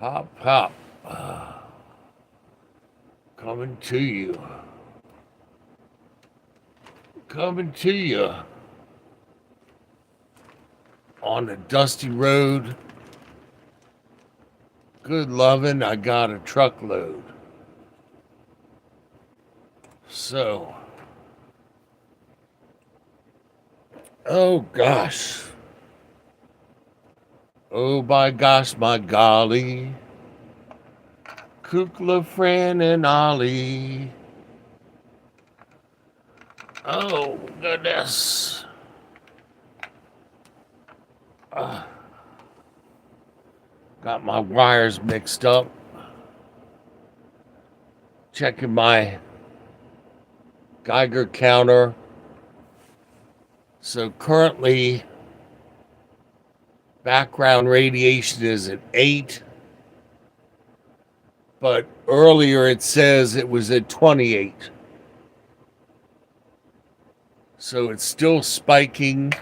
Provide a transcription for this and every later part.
Pop, pop, coming to you, coming to you on a dusty road. Good loving, I got a truckload. So, oh gosh, oh my gosh, my golly, Kukla, Fran, and Ollie. Oh goodness. Got my wires mixed up. Checking my Geiger counter. So currently, background radiation is at 8, but earlier it says it was at 28. So it's still spiking.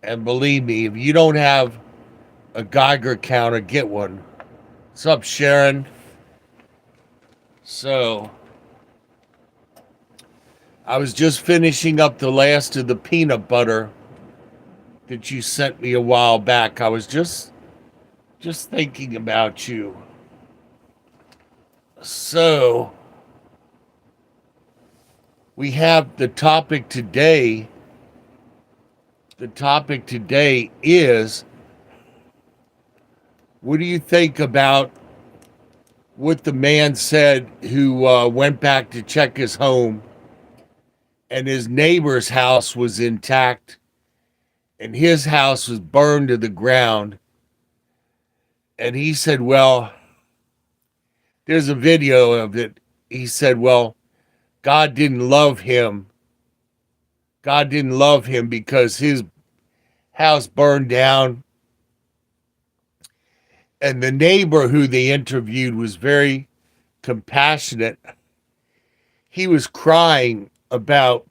And believe me, if you don't have a Geiger counter, get one. What's up, Sharon? So, I was just finishing up the last of the peanut butter that you sent me a while back. I was just thinking about you. So, we have the topic today. The topic today is, what do you think about what the man said who went back to check his home and his neighbor's house was intact and his house was burned to the ground? And he said, well, there's a video of it. He said, well, God didn't love him. God didn't love him because his house burned down. And the neighbor who they interviewed was very compassionate. He was crying about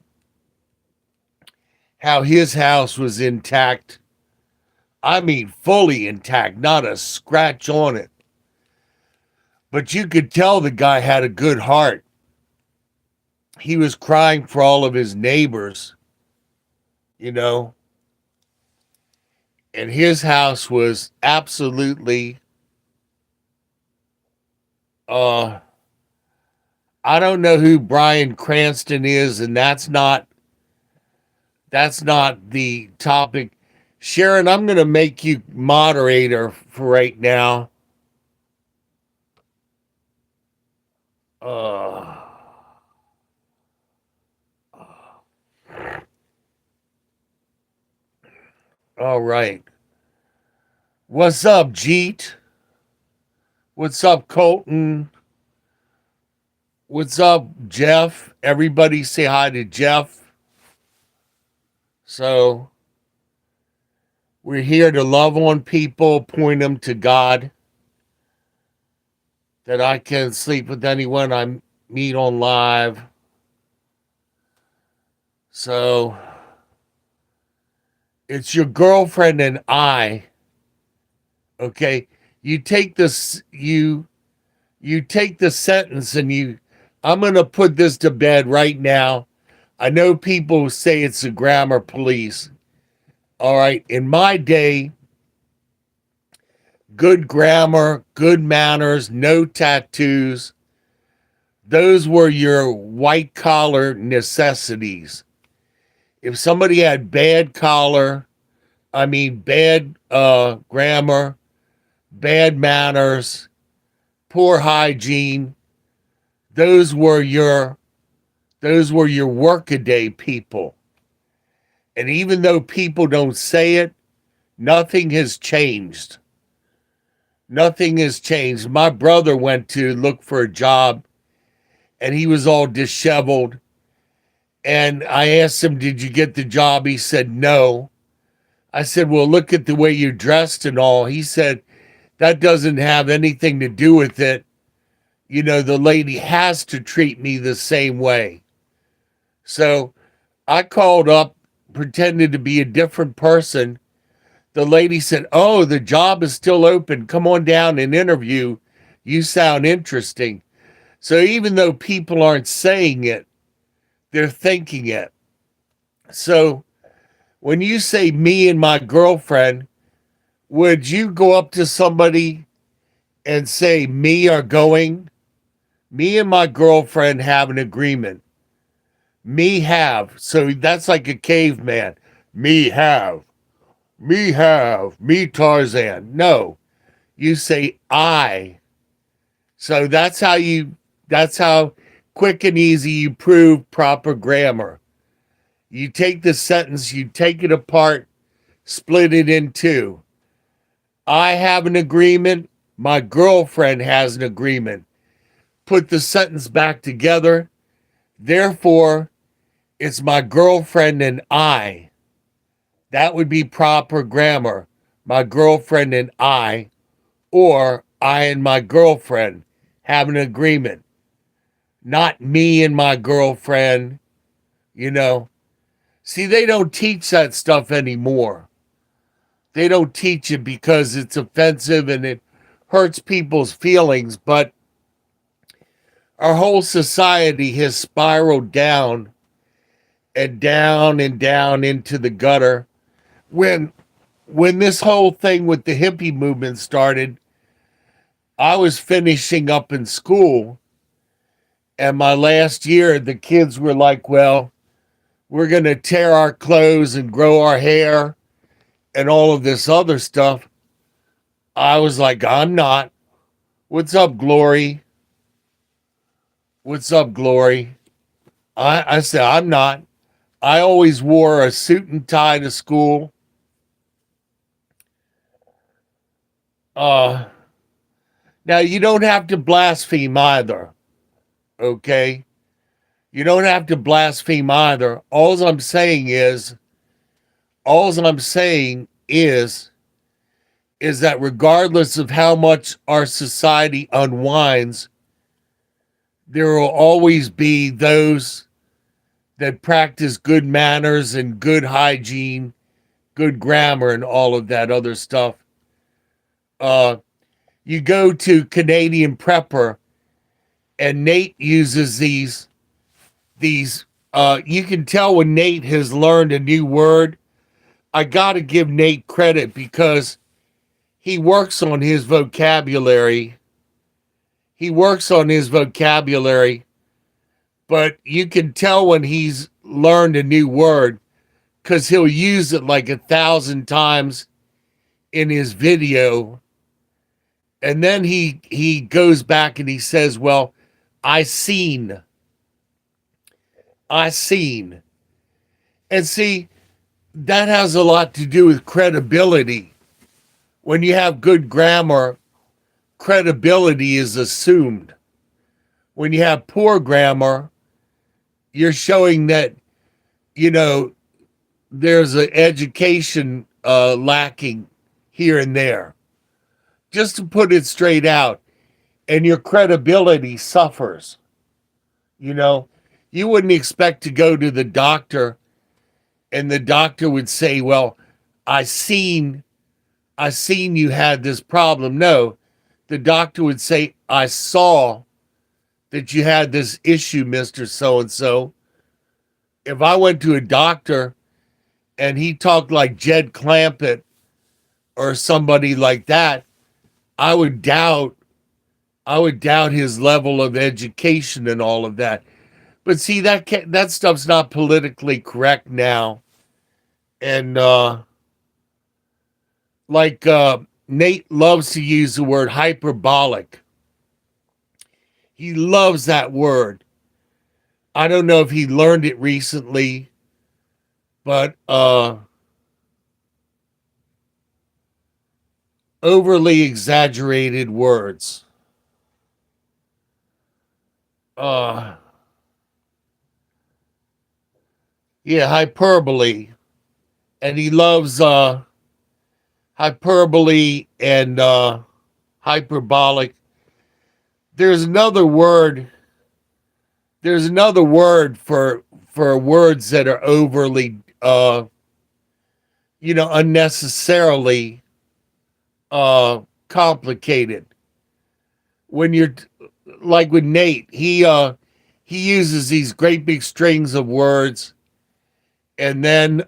how his house was intact. I mean, fully intact, not a scratch on it. But you could tell the guy had a good heart. He was crying for all of his neighbors, you know. And his house was absolutely, I don't know who Bryan Cranston is, and that's not the topic. Sharon, I'm going to make you moderator for right now. All right. What's up, Jeet? What's up, Colton? What's up, Jeff? Everybody say hi to Jeff. So, we're here to love on people, point them to God. That I can sleep with anyone I meet on live. So, it's your girlfriend and I. Okay, you take this, you take the sentence and I'm going to put this to bed right now. I know people say it's the grammar police. All right, in my day, good grammar, good manners, no tattoos, those were your white collar necessities. If somebody had bad grammar, bad manners, poor hygiene, those were your workaday people. And even though people don't say it, nothing has changed. Nothing has changed. My brother went to look for a job and he was all disheveled. And I asked him, did you get the job? He said, no. I said, well, look at the way you're dressed and all. He said, that doesn't have anything to do with it. You know, the lady has to treat me the same way. So I called up, pretended to be a different person The lady said, "Oh, the job is still open. Come on down and interview. You sound interesting." So even though people aren't saying it, they're thinking it. So when you say me and my girlfriend, would you go up to somebody and say, me are going? Me and my girlfriend have an agreement. Me have. So that's like a caveman. Me have. Me have. Me Tarzan. No. You say I. So that's how quick and easy you prove proper grammar. You take the sentence, you take it apart, split it in two. I have an agreement. My girlfriend has an agreement. Put the sentence back together. Therefore, it's my girlfriend and I. That would be proper grammar. My girlfriend and I, or I and my girlfriend have an agreement. Not me and my girlfriend, you know. See, they don't teach that stuff anymore. They don't teach it because it's offensive and it hurts people's feelings, but our whole society has spiraled down and down and down into the gutter. When this whole thing with the hippie movement started, I was finishing up in school, and my last year, the kids were like, well, we're going to tear our clothes and grow our hair and all of this other stuff. I was like, I'm not. What's up, Glory? What's up, Glory? I said, I'm not. I always wore a suit and tie to school. Now, you don't have to blaspheme either, okay? You don't have to blaspheme either. All I'm saying is that regardless of how much our society unwinds, there will always be those that practice good manners and good hygiene, good grammar, and all of that other stuff. You go to Canadian Prepper, and Nate uses these. You can tell when Nate has learned a new word. I got to give Nate credit because he works on his vocabulary. But you can tell when he's learned a new word because he'll use it like 1,000 times in his video. And then he goes back and he says, well, I seen. And see, that has a lot to do with credibility. When you have good grammar, credibility is assumed. When you have poor grammar, you're showing that, there's an education lacking here and there. Just to put it straight out, and your credibility suffers. You wouldn't expect to go to the doctor and the doctor would say, well, I seen you had this problem. No, the doctor would say, I saw that you had this issue, Mr. So-and-so. If I went to a doctor and he talked like Jed Clampett or somebody like that, I would doubt his level of education and all of that. But see, that stuff's not politically correct now. And Nate loves to use the word hyperbolic. He loves that word. I don't know if he learned it recently, but overly exaggerated words. Yeah, hyperbole. And he loves hyperbole and hyperbolic. There's another word for words that are overly unnecessarily complicated. When you're like with Nate, he uses these great big strings of words, and then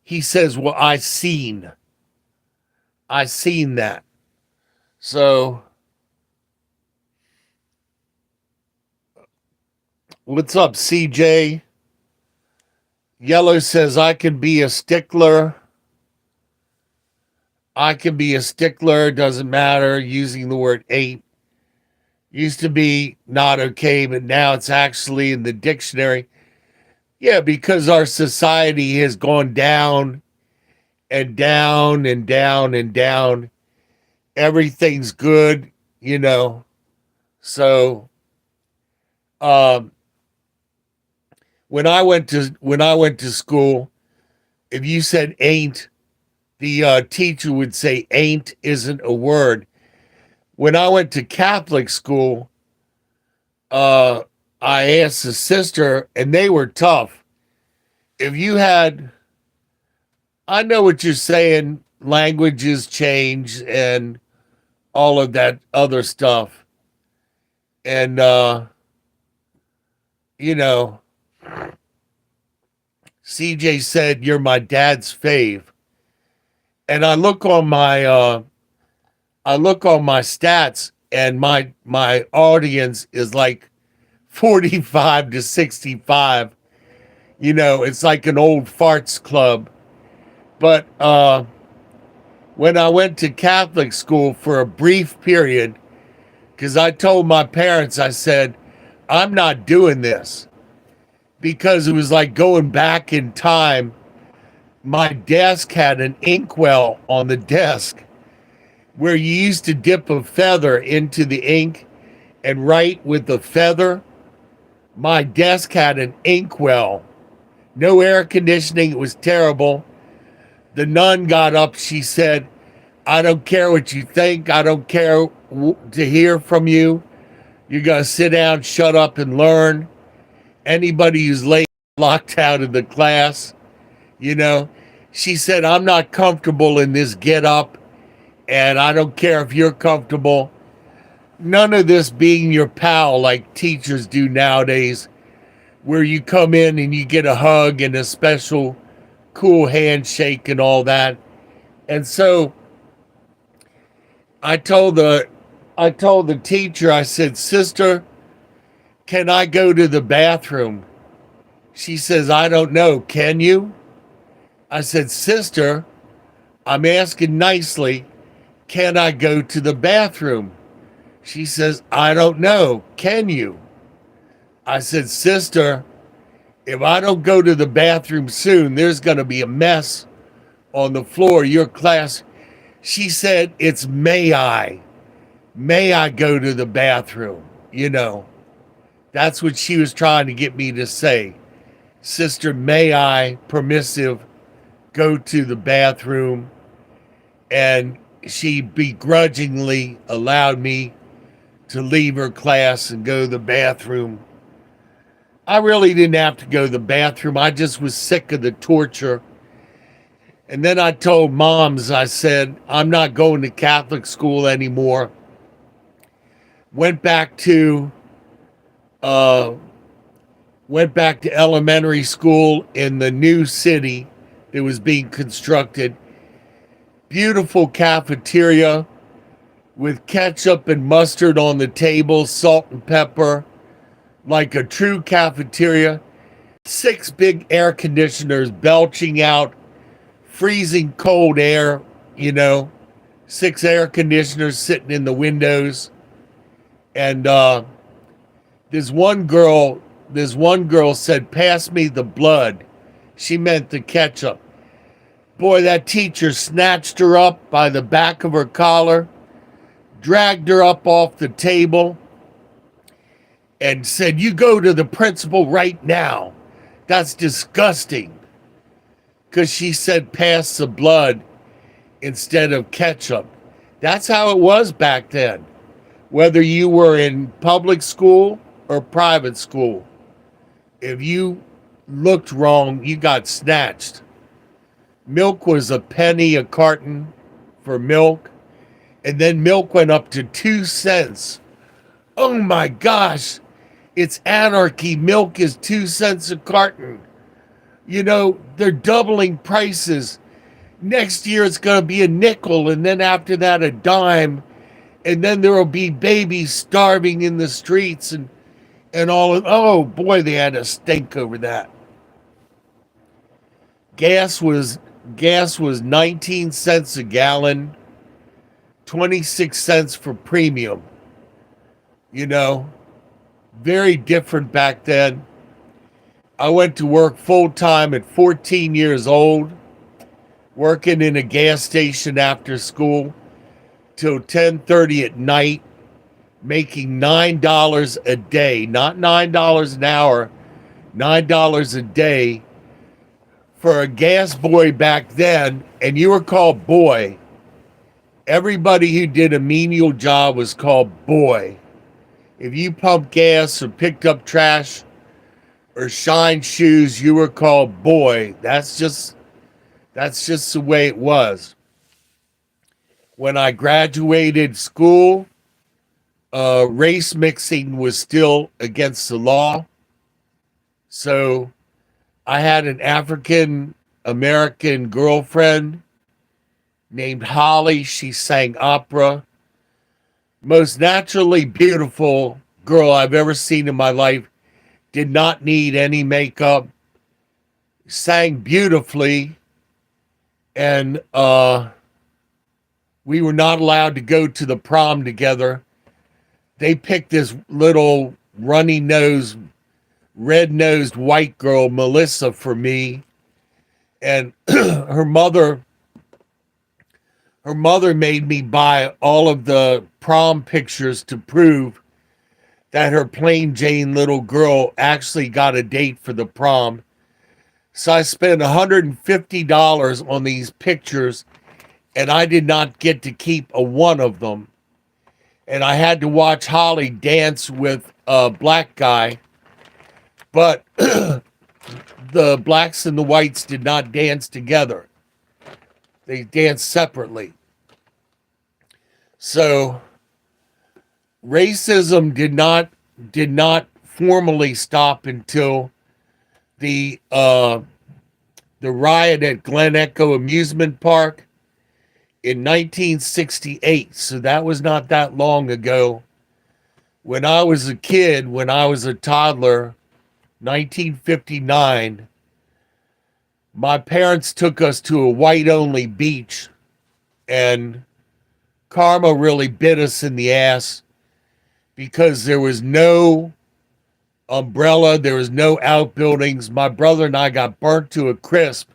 he says, "Well, I seen that." So, what's up, CJ? Yellow says, "I can be a stickler. I can be a stickler. Doesn't matter." Using the word ain't used to be not okay, but now it's actually in the dictionary. Yeah, because our society has gone down and down and down and down. Everything's good, you know. So, um, when I went to school, if you said ain't, the teacher would say ain't isn't a word. When I went to Catholic school, uh, I asked a sister, and they were tough. If you had, I know what you're saying, languages change and all of that other stuff. And, you know, CJ said, "You're my dad's fave." And I look on my stats, and my audience is like 45 to 65. It's like an old farts club. But when I went to Catholic school for a brief period, because I told my parents, I said, "I'm not doing this," because it was like going back in time. My desk had an inkwell on the desk where you used to dip a feather into the ink and write with the feather. My desk had an inkwell. No air conditioning. It was terrible. The nun got up. She said, "I don't care what you think. I don't care to hear from you. You're going to sit down, shut up, and learn. Anybody who's late, locked out of the class." You know, she said, "I'm not comfortable in this get up, and I don't care if you're comfortable." None of this being your pal like teachers do nowadays, where you come in and you get a hug and a special cool handshake and all that. And so I told the teacher, I said, "Sister, can I go to the bathroom?" She says, "I don't know. Can you?" I said, "Sister, I'm asking nicely, can I go to the bathroom?" She says, "I don't know. Can you?" I said, "Sister, if I don't go to the bathroom soon, there's going to be a mess on the floor of your class." She said, "It's may I. May I go to the bathroom?" That's what she was trying to get me to say. "Sister, may I, permissive, go to the bathroom?" And she begrudgingly allowed me to leave her class and go to the bathroom. I really didn't have to go to the bathroom. I just was sick of the torture. And then I told moms, I said, "I'm not going to Catholic school anymore." Went back to uh, elementary school in the new city that was being constructed. Beautiful cafeteria with ketchup and mustard on the table, salt and pepper, like a true cafeteria. 6 big air conditioners belching out freezing cold air, 6 air conditioners sitting in the windows. And this one girl said, "Pass me the blood." She meant the ketchup. Boy, that teacher snatched her up by the back of her collar, dragged her up off the table, and said, "You go to the principal right now. That's disgusting." Because she said, "Pass the blood" instead of ketchup. That's how it was back then. Whether you were in public school or private school, if you looked wrong, you got snatched. Milk was a penny a carton for milk, and then milk went up to 2 cents. Oh my gosh, it's anarchy. Milk is 2 cents a carton. They're doubling prices. Next year it's going to be a nickel, and then after that a dime, and then there will be babies starving in the streets and all. Oh boy, they had a stink over that. Gas was gas was 19 cents a gallon, 26 cents for premium. You know, very different back then. I went to work full time at 14 years old, working in a gas station after school till 10:30 at night, making $9 a day, not $9 an hour, $9 a day for a gas boy back then. And you were called boy. Everybody who did a menial job was called boy. If you pumped gas or picked up trash or shined shoes, you were called boy. That's just the way it was. When I graduated school, race mixing was still against the law. So I had an African American girlfriend named Holly. She sang opera. Most naturally beautiful girl I've ever seen in my life. Did not need any makeup. Sang beautifully. And we were not allowed to go to the prom together. They picked this little runny-nosed, red-nosed white girl, Melissa, for me. And her mother made me buy all of the prom pictures to prove that her plain Jane little girl actually got a date for the prom. So I spent $150 on these pictures, and I did not get to keep a one of them. And I had to watch Holly dance with a black guy, but the blacks and the whites did not dance together. They danced separately. So racism did not formally stop until the riot at Glen Echo Amusement Park in 1968. So that was not that long ago. When I was a kid, when I was a toddler, 1959, my parents took us to a white-only beach, and karma really bit us in the ass because there was no umbrella, there was no outbuildings. My brother and I got burnt to a crisp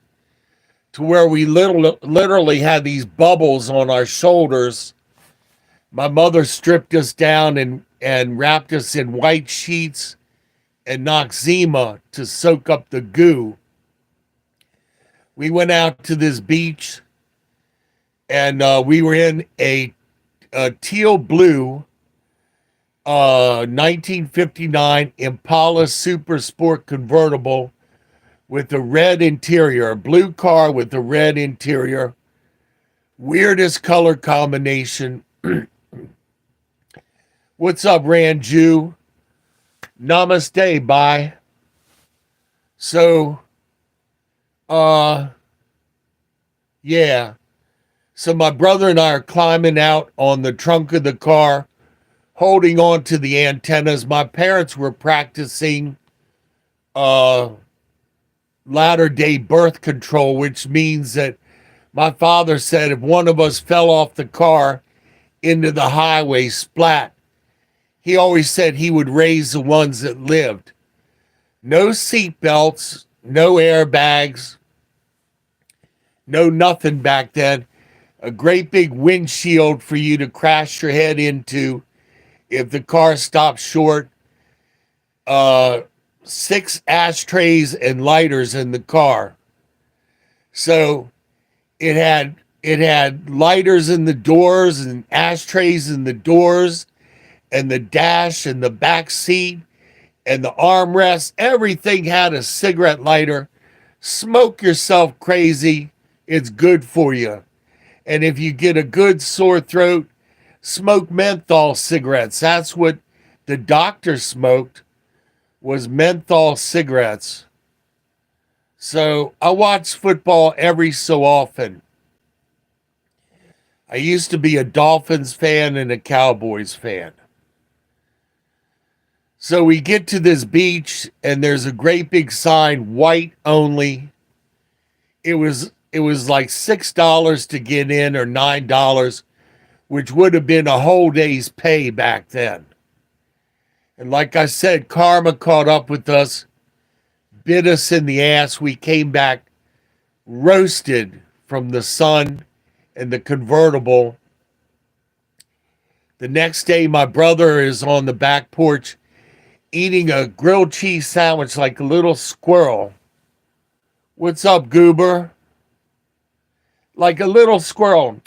to where we literally had these bubbles on our shoulders. My mother stripped us down and wrapped us in white sheets and Noxzema to soak up the goo. We went out to this beach, and we were in a teal blue 1959 Impala Super Sport convertible with a red interior, a blue car with a red interior. Weirdest color combination. What's up, Ranju? Namaste, bye. So, yeah. So my brother and I are climbing out on the trunk of the car, holding on to the antennas. My parents were practicing latter-day birth control, which means that my father said if one of us fell off the car into the highway, splat, he always said he would raise the ones that lived. No seat belts, no airbags, no nothing back then. A great big windshield for you to crash your head into if the car stopped short. 6 ashtrays and lighters in the car. So it had lighters in the doors and ashtrays in the doors and the dash and the back seat and the armrest. Everything had a cigarette lighter. Smoke yourself crazy It's good for you. And if you get a good sore throat, smoke menthol cigarettes. That's what the doctor smoked, was menthol cigarettes. So I watch football every so often. I used to be a Dolphins fan and a Cowboys fan. So we get to this beach and there's a great big sign, white only. It was like $6 to get in, or $9, which would have been a whole day's pay back then. And like I said, karma caught up with us, bit us in the ass. We came back roasted from the sun and the convertible. The next day, my brother is on the back porch eating a grilled cheese sandwich like a little squirrel. What's up, goober? Like a little squirrel.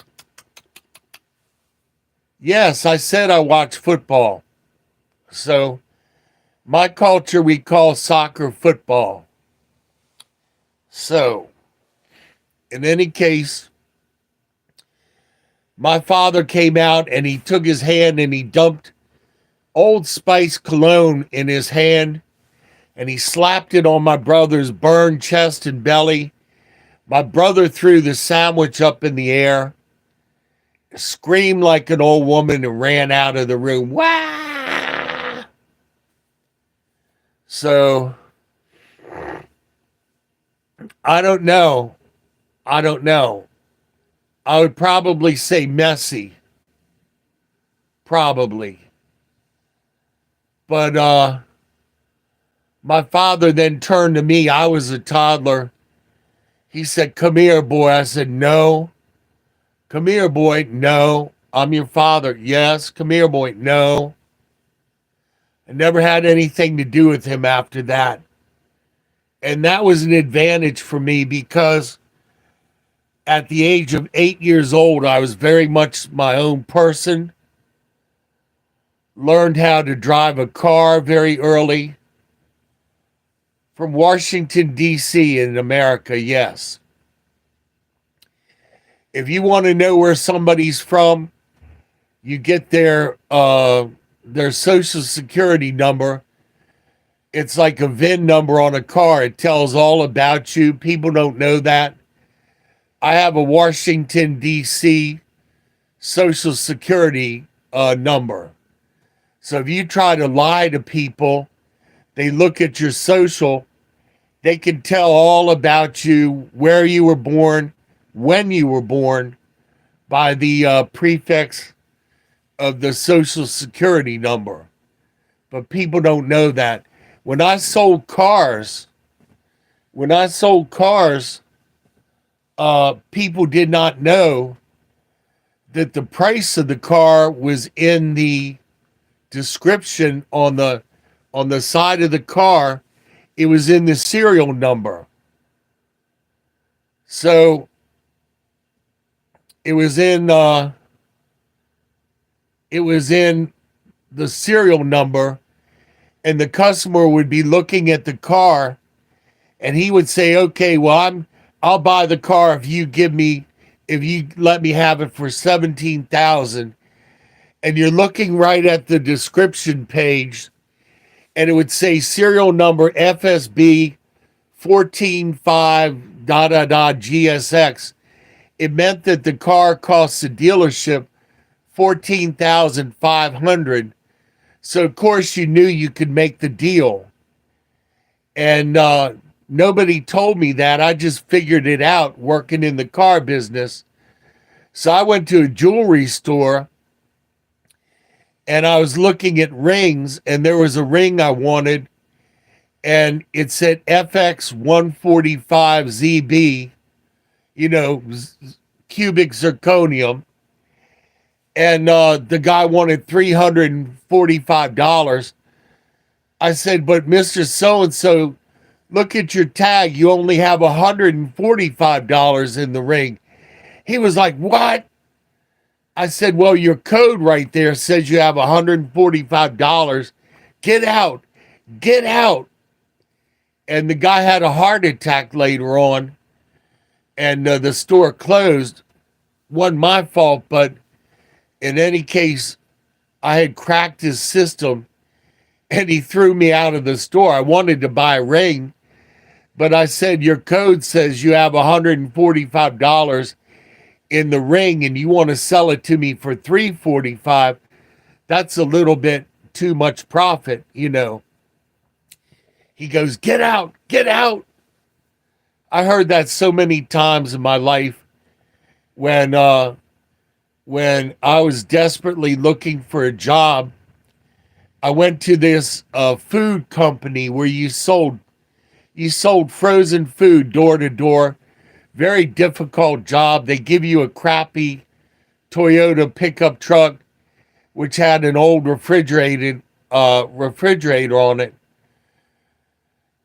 Yes, I said I watch football. So, my culture, we call soccer football. So, in any case, my father came out and he took his hand and he dumped Old Spice cologne in his hand and he slapped it on my brother's burned chest and belly. My brother threw the sandwich up in the air, screamed like an old woman, and ran out of the room. Wah! So, I don't know. I would probably say messy. Probably. But my father then turned to me. I was a toddler. He said, "Come here, boy." I said, "No." "Come here, boy." "No." "I'm your father." "Yes." "Come here, boy." "No." I never had anything to do with him after that. And that was an advantage for me because at the age of 8 years old, I was very much my own person. Learned how to drive a car very early. From Washington, D.C. in America, yes. If you want to know where somebody's from, you get their social security number. It's like a VIN number on a car. It tells all about you. People don't know that. I have a Washington, D.C. social security number. So if you try to lie to people, they look at your social, they can tell all about you, where you were born, when you were born, by the prefix of the social security number. But people don't know that. When I sold cars, people did not know that the price of the car was in the description on the side of the car. It was in the serial number. So it was in the serial number, and the customer would be looking at the car and he would say, "Okay, well, I'll buy the car if you let me have it for 17,000." And you're looking right at the description page, and it would say serial number FSB 145 GSX. It meant that the car costs the dealership $14,500. So of course you knew you could make the deal. And nobody told me that. I just figured it out working in the car business. So I went to a jewelry store and I was looking at rings, and there was a ring I wanted, and it said FX 145ZB, cubic zirconium. And the guy wanted $345. I said, "But Mr. So-and-so, look at your tag. You only have $145 in the ring." He was like, "What?" I said, "Well, your code right there says you have $145. Get out. Get out." And the guy had a heart attack later on and the store closed. Wasn't my fault, but in any case, I had cracked his system and he threw me out of the store. I wanted to buy a ring, but I said, your code says you have $145 in the ring and you want to sell it to me for $345. That's a little bit too much profit, you know. He goes, get out, get out. I heard that so many times in my life when I was desperately looking for a job. I went to this food company where you sold frozen food door to door. Very difficult job. They give you a crappy Toyota pickup truck, which had an old refrigerator on it.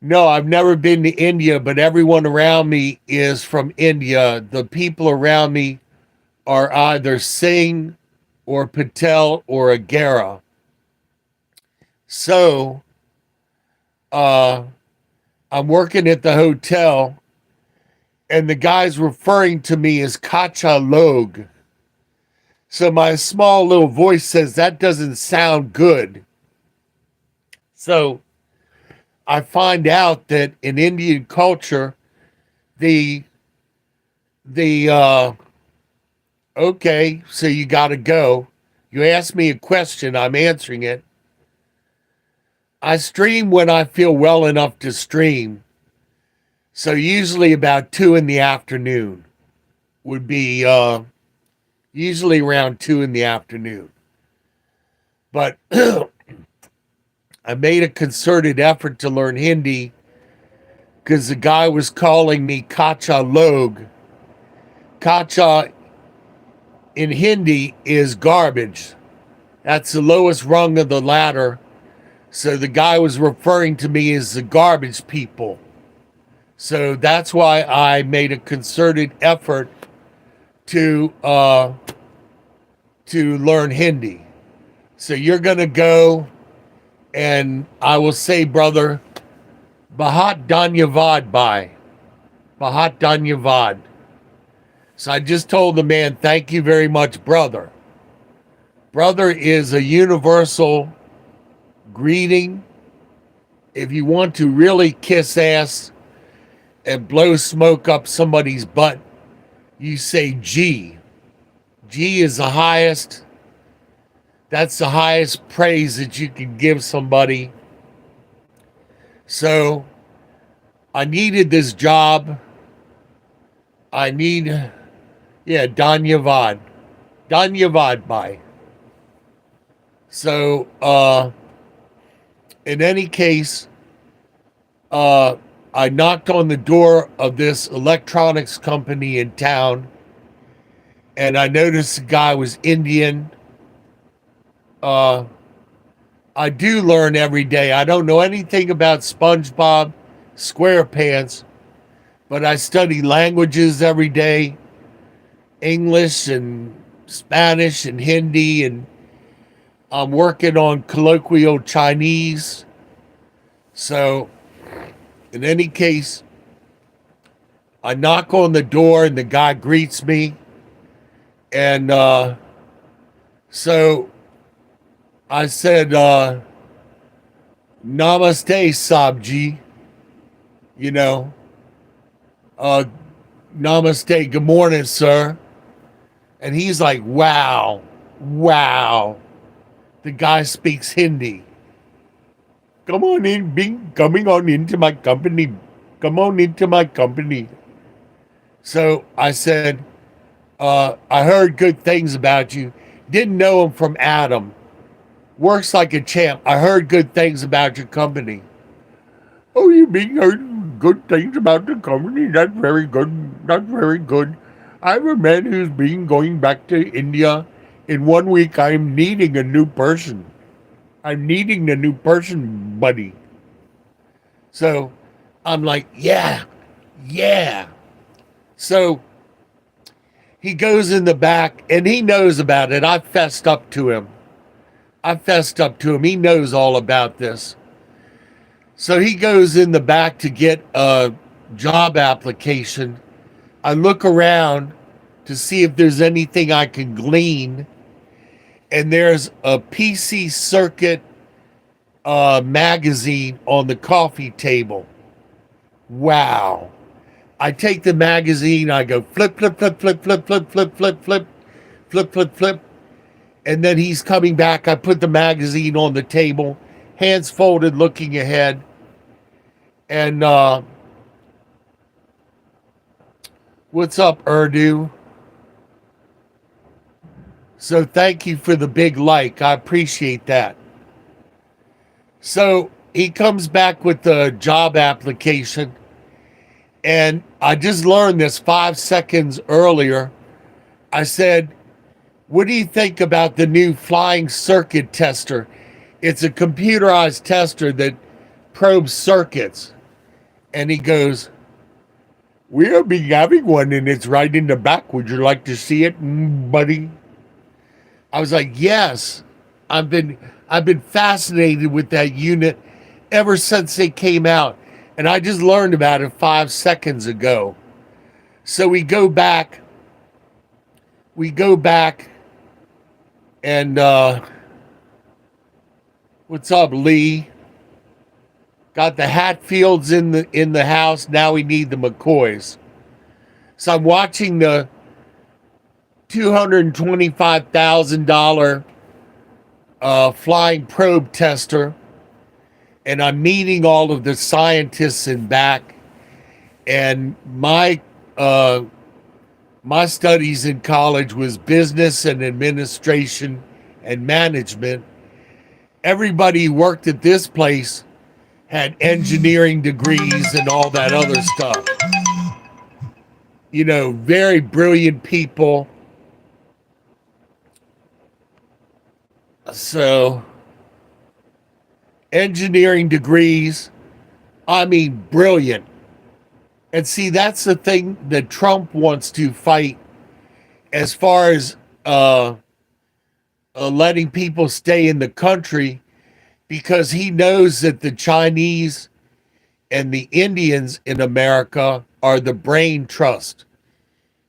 No, I've never been to India, but everyone around me is from India. The people around me are either Singh or Patel or Agara. So, I'm working at the hotel, and the guy's referring to me as Kacha Log. So my small little voice says that doesn't sound good. So I find out that in Indian culture, the okay, so you got to go. You ask me a question, I'm answering it. I stream when I feel well enough to stream. So usually about 2 in the afternoon would be usually around 2 in the afternoon. But I made a concerted effort to learn Hindi because the guy was calling me Kacha Log. Kacha in Hindi is garbage. That's the lowest rung of the ladder. So the guy was referring to me as the garbage people. So that's why I made a concerted effort to learn Hindi. So you're going to go, and I will say, brother, Bahat Dhanyavad bhai. Bahat Dhanyavad. So I just told the man, thank you very much, brother. Brother is a universal greeting. If you want to really kiss ass and blow smoke up somebody's butt, you say G. G is the highest. That's the highest praise that you can give somebody. So I needed this job. Dhanyavad. Dhanyavad bhai. So, in any case, I knocked on the door of this electronics company in town, and I noticed the guy was Indian. I do learn every day. I don't know anything about SpongeBob SquarePants, but I study languages every day, English and Spanish and Hindi, and I'm working on colloquial Chinese. So, in any case, I knock on the door and the guy greets me. And so I said, Namaste, Sabji. You know, Namaste, good morning, sir. And he's like, wow. The guy speaks Hindi. Come on in, Bing, coming on into my company. Come on into my company. So I said, I heard good things about you. Didn't know him from Adam. Works like a champ. I heard good things about your company. Oh, you being heard good things about the company? That's very good. That's very good. I have a man who's been going back to India. In 1 week, I'm needing a new person. I'm needing a new person, buddy. So I'm like, yeah. So he goes in the back, and he knows about it. I fessed up to him. He knows all about this. So he goes in the back to get a job application. I look around to see if there's anything I can glean, and there's a PC Circuit magazine on the coffee table. Wow. I take the magazine, I go flip, flip, flip, flip, flip, flip, flip, flip, flip, flip, flip, flip. And then he's coming back. I put the magazine on the table, hands folded, looking ahead. And what's up, Urdu? So thank you for the big like. I appreciate that. So he comes back with the job application. And I just learned this 5 seconds earlier. I said, what do you think about the new flying circuit tester? It's a computerized tester that probes circuits. And he goes, we'll be having one and it's right in the back. Would you like to see it, buddy? I was like, yes. I've been fascinated with that unit ever since they came out. And I just learned about it 5 seconds ago. So we go back and what's up, Lee? Got the Hatfields in the house. Now we need the McCoys. So I'm watching the $225,000 flying probe tester, and I'm meeting all of the scientists in back. And my studies in college was business and administration and management. Everybody who worked at this place had engineering degrees and all that other stuff. You know, very brilliant people. So, engineering degrees, I mean, brilliant. And see, that's the thing that Trump wants to fight as far as letting people stay in the country, because he knows that the Chinese and the Indians in America are the brain trust.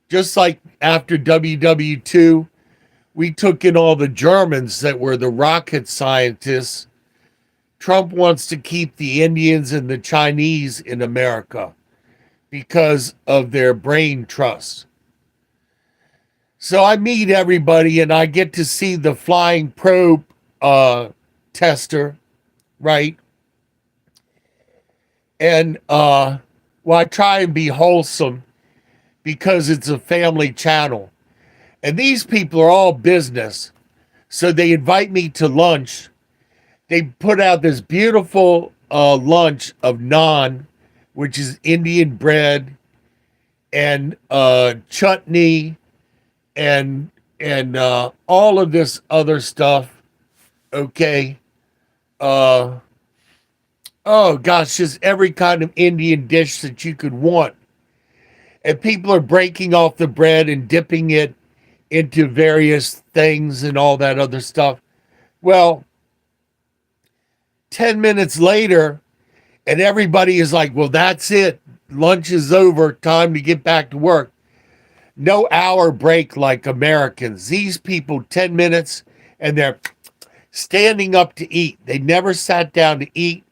Just like after WW2, we took in all the Germans that were the rocket scientists. Trump wants to keep the Indians and the Chinese in America because of their brain trust. So I meet everybody and I get to see the flying probe tester, right? And well, I try and be wholesome because it's a family channel. And these people are all business. So they invite me to lunch. They put out this beautiful lunch of naan, which is Indian bread, and chutney, and all of this other stuff. Okay. Oh gosh, just every kind of Indian dish that you could want. And people are breaking off the bread and dipping it into various things and all that other stuff. Well, 10 minutes later, and everybody is like, well, that's it. Lunch is over. Time to get back to work. No hour break like Americans. These people, 10 minutes, and they're standing up to eat. They never sat down to eat.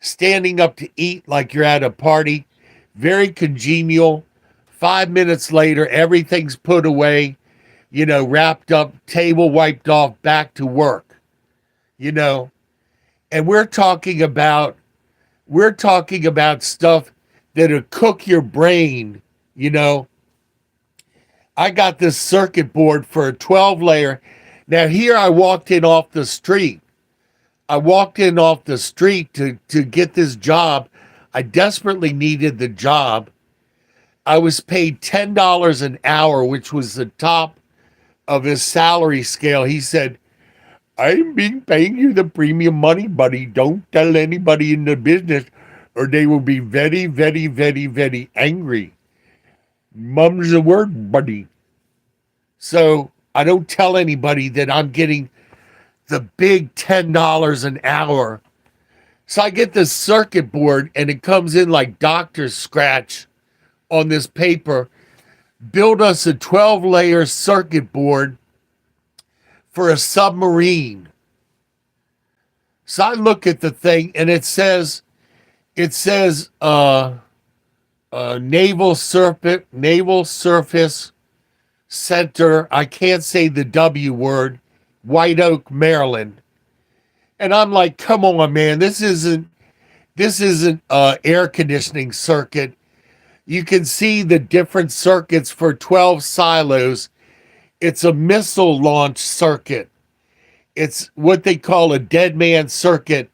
Standing up to eat like you're at a party. Very congenial. 5 minutes later, everything's put away, you know, wrapped up, table wiped off, back to work, you know. And we're talking about stuff that'll cook your brain, you know. I got this circuit board for a 12 layer. Now here I walked in off the street. To get this job. I desperately needed the job. I was paid $10 an hour, which was the top of his salary scale. He said, I'm being paying you the premium money, buddy. Don't tell anybody in the business or they will be very, very, very, very angry. Mum's the word, buddy. So I don't tell anybody that I'm getting the big $10 an hour. So I get this circuit board and it comes in like doctor's scratch on this paper build us a 12-layer circuit board for a submarine. So I look at the thing and it says naval surface center. I can't say the W word, White Oak, Maryland. And I'm like, come on, man, this isn't air conditioning circuit. You can see the different circuits for 12 silos. It's a missile launch circuit. It's what they call a dead man circuit.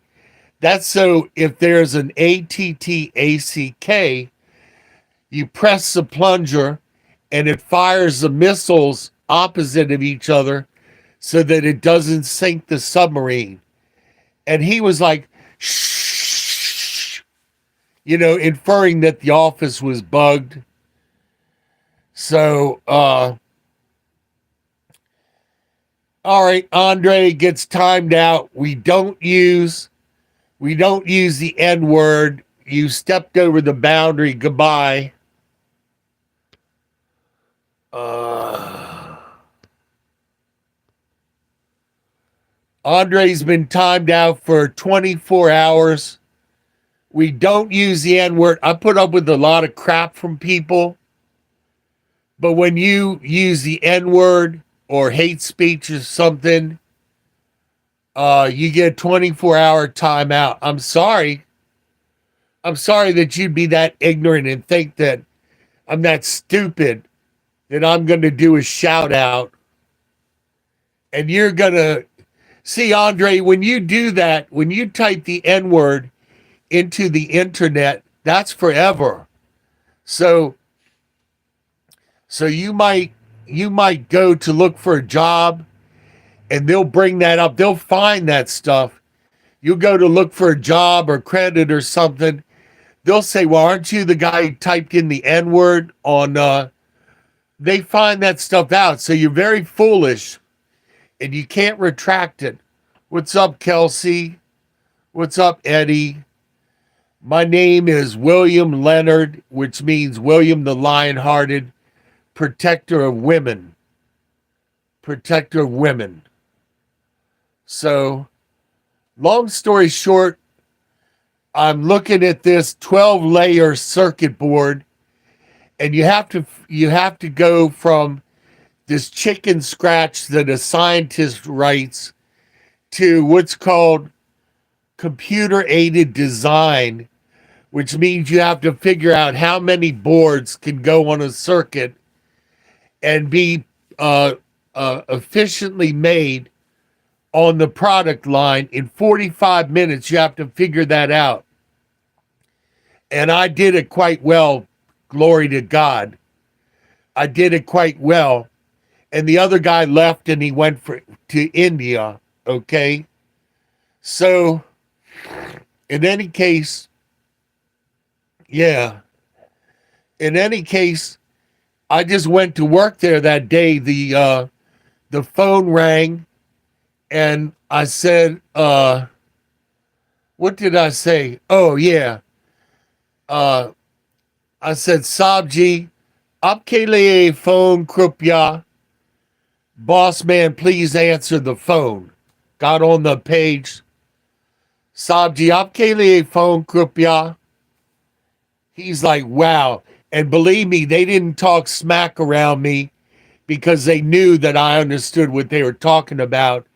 That's so if there's an ATTACK, you press the plunger and it fires the missiles opposite of each other so that it doesn't sink the submarine. And he was like, shh, inferring that the office was bugged. So, all right, Andre gets timed out. We don't use the N word. You stepped over the boundary. Goodbye. Andre's been timed out for 24 hours. We don't use the N word. I put up with a lot of crap from people. But when you use the N word or hate speech or something, you get a 24-hour timeout. I'm sorry. I'm sorry that you'd be that ignorant and think that I'm that stupid that I'm going to do a shout out. And you're going to see, Andre, when you do that, when you type the N word into the internet, that's forever. So you might go to look for a job and they'll bring that up. They'll find that stuff. You'll go to look for a job or credit or something. They'll say, well, aren't you the guy who typed in the N word on, they find that stuff out. So you're very foolish and you can't retract it. What's up, Kelsey? What's up, Eddie? My name is William Leonard, which means William the Lion-Hearted, protector of women. Protector of women. So, long story short, I'm looking at this 12-layer circuit board, and you have to go from this chicken scratch that a scientist writes to what's called computer-aided design, which means you have to figure out how many boards can go on a circuit and be efficiently made on the product line. In 45 minutes, you have to figure that out. And I did it quite well, glory to God. I did it quite well. And the other guy left and he went to India, okay? So, in any case, I just went to work there that day. The phone rang and I said, what did I say? Oh, yeah. I said, Sabji, aapke liye phone krupya. Boss man, please answer the phone. Got on the page. Sabji, aapke liye phone krupya. He's like, wow. And believe me, they didn't talk smack around me because they knew that I understood what they were talking about.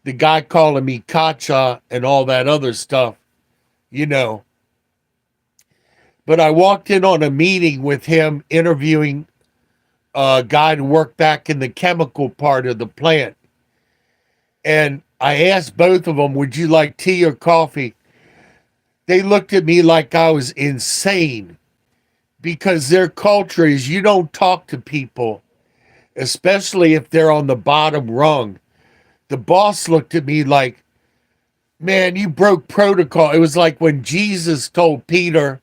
The guy calling me Kacha and all that other stuff, But I walked in on a meeting with him interviewing a guy to work back in the chemical part of the plant. And I asked both of them, would you like tea or coffee? They looked at me like I was insane because their culture is you don't talk to people, especially if they're on the bottom rung. The boss looked at me like, man, you broke protocol. It was like when Jesus told Peter,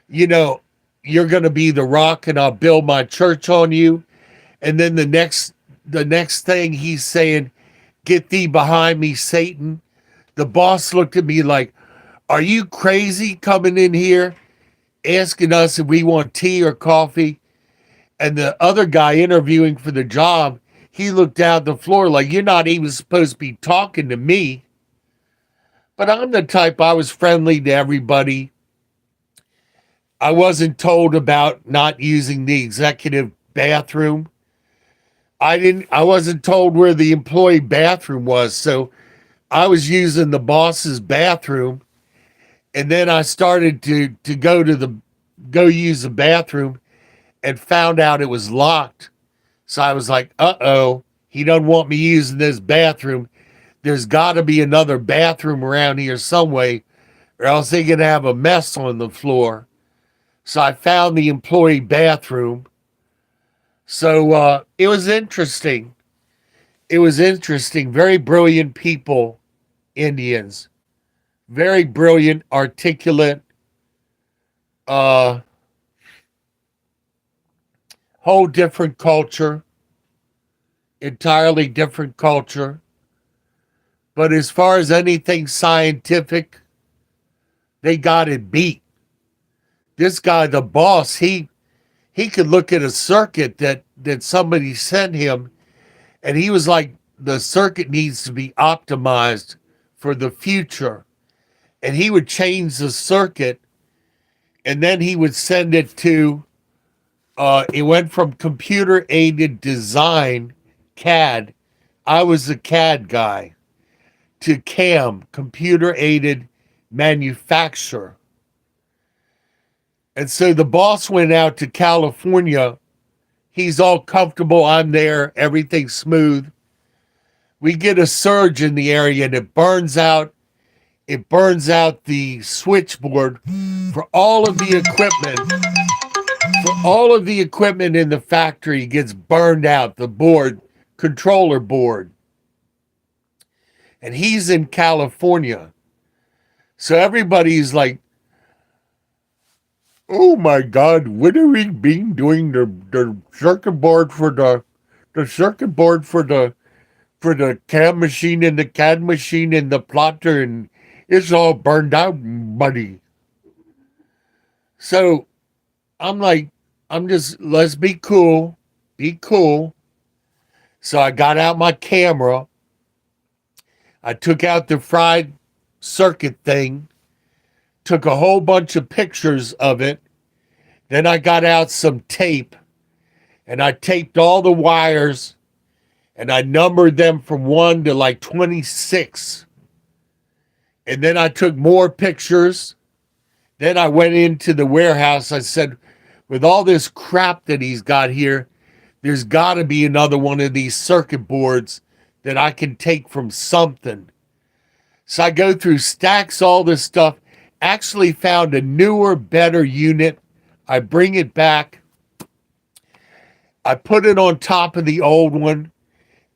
you're going to be the rock and I'll build my church on you. And then the next thing he's saying, get thee behind me, Satan. The boss looked at me like, are you crazy coming in here asking us if we want tea or coffee? And the other guy interviewing for the job, he looked down the floor like, you're not even supposed to be talking to me. But I'm the type, I was friendly to everybody. I wasn't told about not using the executive bathroom. I wasn't told where the employee bathroom was. So I was using the boss's bathroom. And then I started to go use the bathroom and found out it was locked. So I was like, uh-oh, he doesn't want me using this bathroom. There's got to be another bathroom around here some way, or else they're going to have a mess on the floor. So I found the employee bathroom. So it was interesting. It was interesting. Very brilliant people, Indians. Very brilliant, articulate, uh, whole different culture, entirely different culture. But as far as anything scientific, they got it beat. This guy, the boss, he could look at a circuit that somebody sent him, and he was like, the circuit needs to be optimized for the future. And he would change the circuit, and then he would send it to, it went from computer aided design, CAD. I was the CAD guy, to CAM, computer aided manufacture. And so the boss went out to California. He's all comfortable. I'm there. Everything's smooth. We get a surge in the area and it burns out. It burns out the switchboard for all of the equipment. For all of the equipment in the factory gets burned out. The board, controller board. And he's in California. So everybody's like, oh my God, what are we being doing the circuit board for the circuit board for the CAM machine and the CAD machine and the plotter, and it's all burned out, buddy. So I'm like, let's be cool. Be cool. So I got out my camera. I took out the fried circuit thing, took a whole bunch of pictures of it. Then I got out some tape and I taped all the wires and I numbered them from 1 to like 26. And then I took more pictures. Then I went into the warehouse. I said, with all this crap that he's got here, there's got to be another one of these circuit boards that I can take from something. So I go through, stacks all this stuff, actually found a newer, better unit. I bring it back. I put it on top of the old one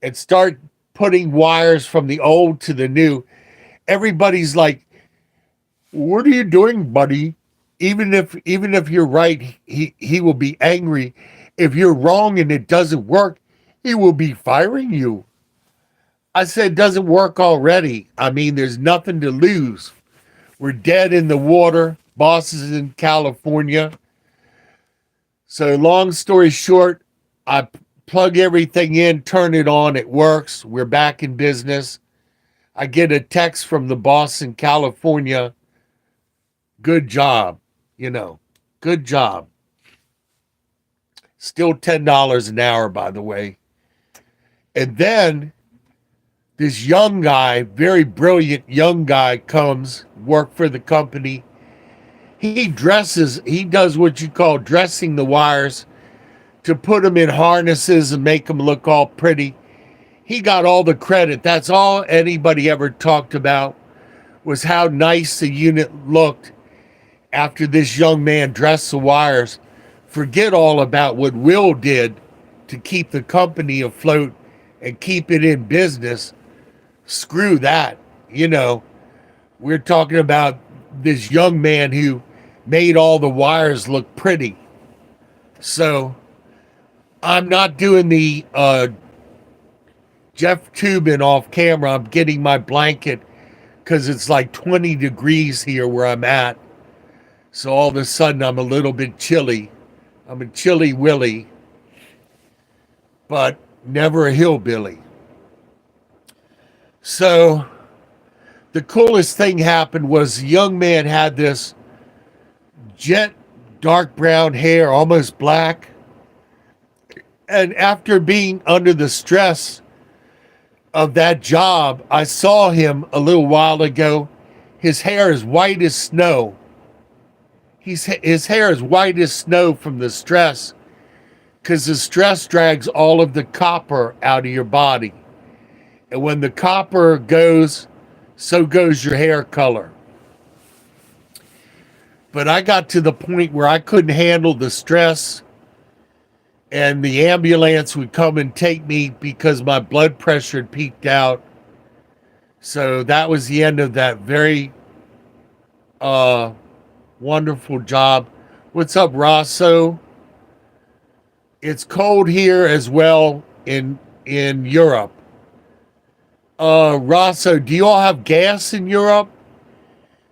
and start putting wires from the old to the new. Everybody's like, what are you doing, buddy? Even if you're right, he will be angry. If you're wrong and it doesn't work, he will be firing you. I said, it doesn't work already. I mean, there's nothing to lose. We're dead in the water. Boss is in California. So long story short, I plug everything in, turn it on, it works. We're back in business. I get a text from the boss in California. Good job, good job. Still $10 an hour, by the way. And then this young guy, very brilliant young guy, comes, work for the company. He does what you call dressing the wires to put them in harnesses and make them look all pretty. He got all the credit. That's all anybody ever talked about, was how nice the unit looked after this young man dressed the wires. Forget all about what Will did to keep the company afloat and keep it in business. Screw that. We're talking about this young man who made all the wires look pretty. So I'm not doing the Jeff Tubin off camera. I'm getting my blanket because it's like 20 degrees here where I'm at. So all of a sudden I'm a little bit chilly. I'm a chilly Willy. but never a hillbilly. So the coolest thing happened was the young man had this jet dark brown hair, almost black. And after being under the stress of that job, I saw him a little while ago. His hair is white as snow. His hair is white as snow from the stress, because the stress drags all of the copper out of your body. And when the copper goes, so goes your hair color. But I got to the point where I couldn't handle the stress, and the ambulance would come and take me because my blood pressure had peaked out. So that was the end of that very wonderful job. What's up, Rosso? It's cold here as well in Europe. Rosso, do you all have gas in Europe?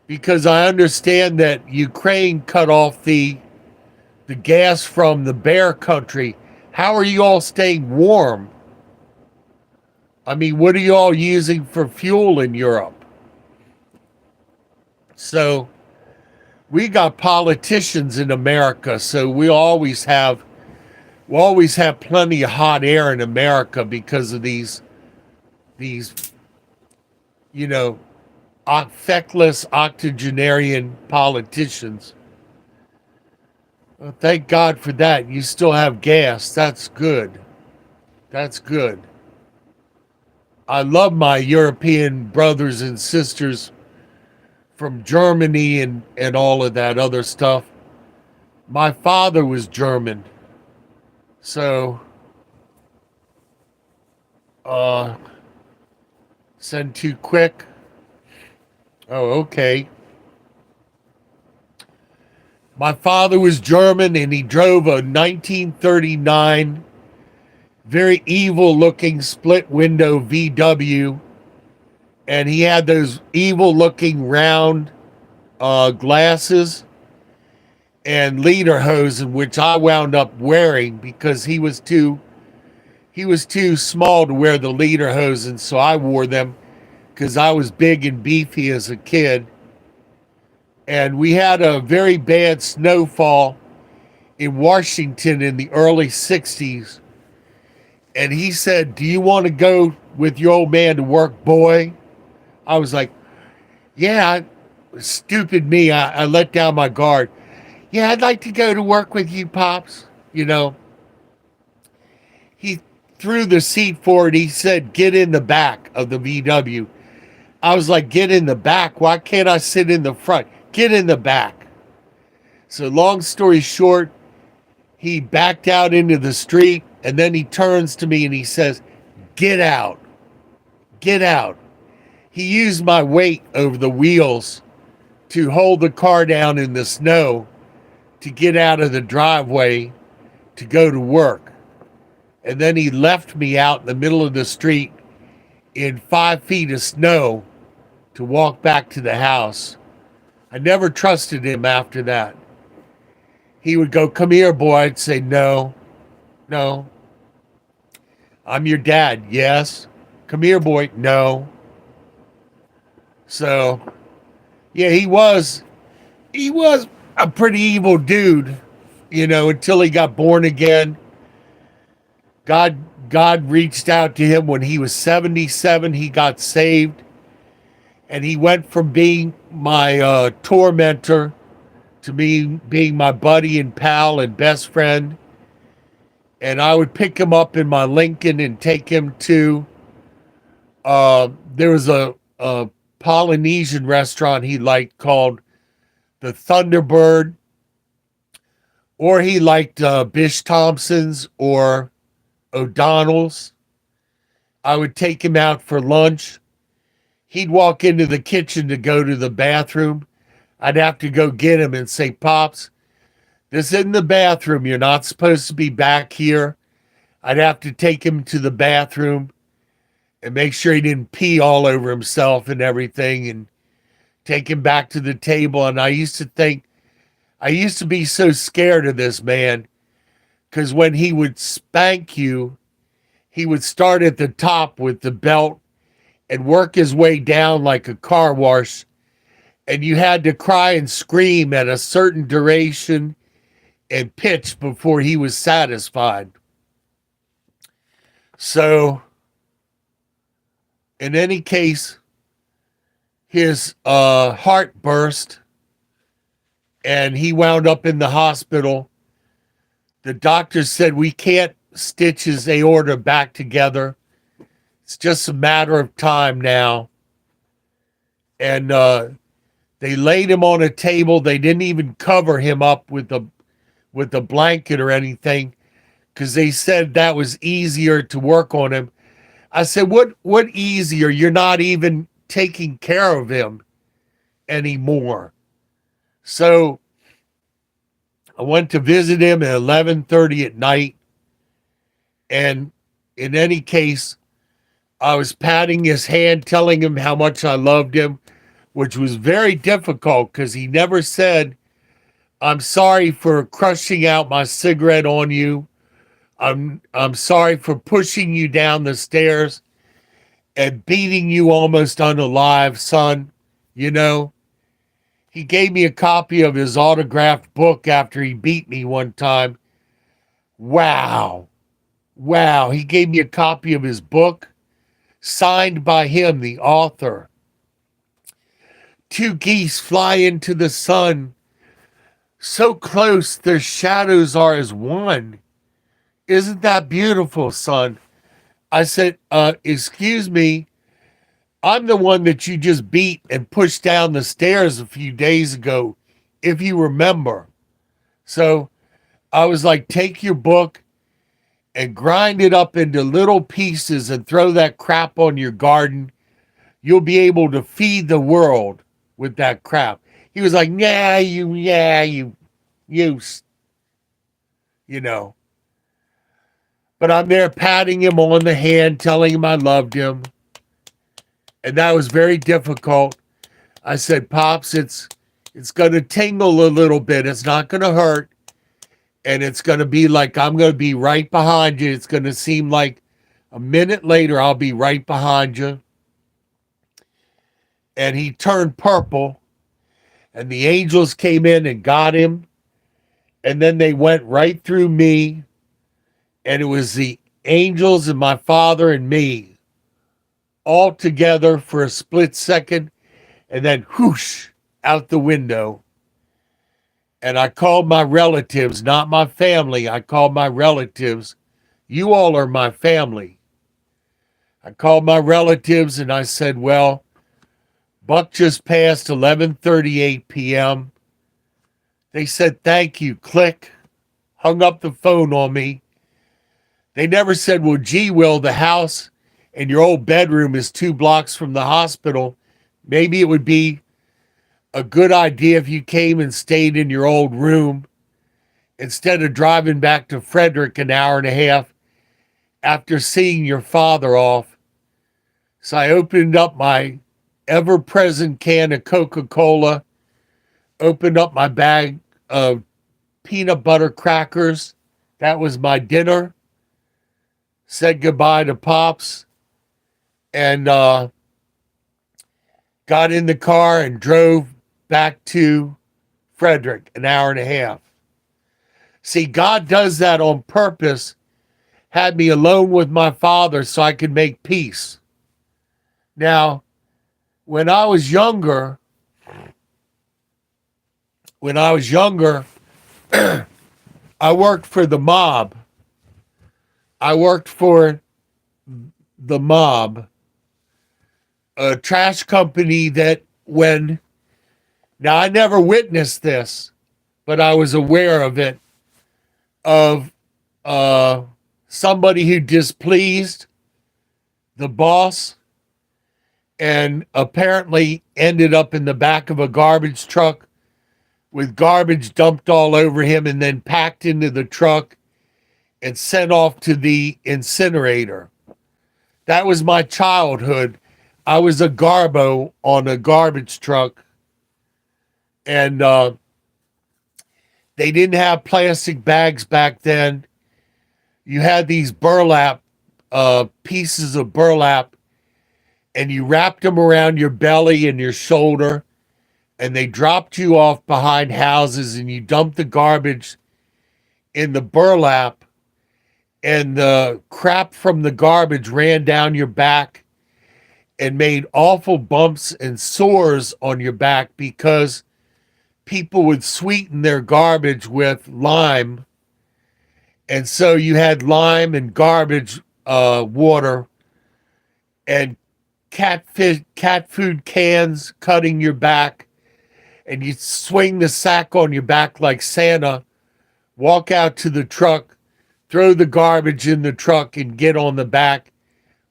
Because I understand that Ukraine cut off the gas from the bear country. How are you all staying warm? I mean, what are you all using for fuel in Europe? So we got politicians in America, so we always have plenty of hot air in America because of these feckless octogenarian politicians. Well, thank God for that. You still have gas. That's good. That's good. I love my European brothers and sisters from Germany and all of that other stuff. My father was German. So, send too quick. Oh, okay. My father was German, and he drove a 1939 very evil looking split window VW, and he had those evil looking round glasses and lederhosen, which I wound up wearing because he was too small to wear the lederhosen, so I wore them because I was big and beefy as a kid. And we had a very bad snowfall in Washington in the early 60s. And he said, "Do you want to go with your old man to work, boy?" I was like, "Yeah." Stupid me, I let down my guard. "Yeah, I'd like to go to work with you, Pops." He threw the seat forward. He said, "Get in the back of the VW." I was like, "Get in the back? Why can't I sit in the front? Get in the back." So long story short, he backed out into the street, and then he turns to me and he says, "Get out. Get out." He used my weight over the wheels to hold the car down in the snow to get out of the driveway to go to work. And then he left me out in the middle of the street in 5 feet of snow to walk back to the house. I never trusted him after that. He would go, "Come here, boy." I'd say, "No, no." "I'm your dad." "Yes." "Come here, boy." "No." So, yeah, he was a pretty evil dude, until he got born again. God reached out to him when he was 77. He got saved, and he went from being my tormentor to me being my buddy and pal and best friend. And I would pick him up in my Lincoln and take him to there was a Polynesian restaurant he liked called the Thunderbird, or he liked Bish Thompson's or O'Donnell's. I would take him out for lunch. He'd walk into the kitchen to go to the bathroom. I'd have to go get him and say, "Pops, this isn't the bathroom. You're not supposed to be back here." I'd have to take him to the bathroom and make sure he didn't pee all over himself and everything, and take him back to the table. And I used to be so scared of this man, because when he would spank you, he would start at the top with the belt and work his way down like a car wash. And you had to cry and scream at a certain duration and pitch before he was satisfied. So, in any case, his heart burst and he wound up in the hospital. The doctor said, we can't stitch his aorta back together. It's just a matter of time now. And they laid him on a table. They didn't even cover him up with a blanket or anything because they said that was easier to work on him. I said, what easier? You're not even taking care of him anymore. So I went to visit him at 11:30 at night. And in any case, I was patting his hand, telling him how much I loved him, which was very difficult because he never said, I'm sorry for crushing out my cigarette on you. I'm sorry for pushing you down the stairs and beating you almost unalive, son. You know, he gave me a copy of his autographed book after he beat me one time. Wow. Wow. He gave me a copy of his book, signed by him, the author. Two geese fly into the sun, so close their shadows are as one. Isn't that beautiful, son? I said, excuse me, I'm the one that you just beat and pushed down the stairs a few days ago, if you remember. So I was like, take your book and grind it up into little pieces and throw that crap on your garden. You'll be able to feed the world with that crap. He was like, you know. But I'm there patting him on the hand, telling him I loved him. And that was very difficult. I said, Pops, it's going to tingle a little bit. It's not going to hurt. And it's going to be like I'm going to be right behind you. It's going to seem like a minute later I'll be right behind you. And he turned purple. And the angels came in and got him. And then they went right through me. And it was the angels and my father and me all together for a split second. And then whoosh, out the window. And I called my relatives, not my family. I called my relatives. You all are my family. I called my relatives and I said, well, Buck just passed 11:38 p.m. They said, thank you, click, hung up the phone on me. They never said, well, gee, Will, the house and your old bedroom is 2 blocks from the hospital. Maybe it would be a good idea if you came and stayed in your old room instead of driving back to Frederick an hour and a half after seeing your father off. So I opened up my ever-present can of Coca-Cola, opened up my bag of peanut butter crackers. That was my dinner. Said goodbye to Pops and got in the car and drove back to Frederick an hour and a half. See, God does that on purpose, had me alone with my father so I could make peace. Now, when I was younger, I worked for the mob. I worked for the mob, a trash company that now I never witnessed this, but I was aware of it, of somebody who displeased the boss and apparently ended up in the back of a garbage truck with garbage dumped all over him and then packed into the truck and sent off to the incinerator. That was my childhood. I was a garbo on a garbage truck, and they didn't have plastic bags back then. You had these burlap pieces of burlap, and you wrapped them around your belly and your shoulder, and they dropped you off behind houses, and you dumped the garbage in the burlap, and the crap from the garbage ran down your back and made awful bumps and sores on your back because people would sweeten their garbage with lime. And so you had lime and garbage water and cat food cans cutting your back. And you swing the sack on your back like Santa, walk out to the truck, throw the garbage in the truck and get on the back,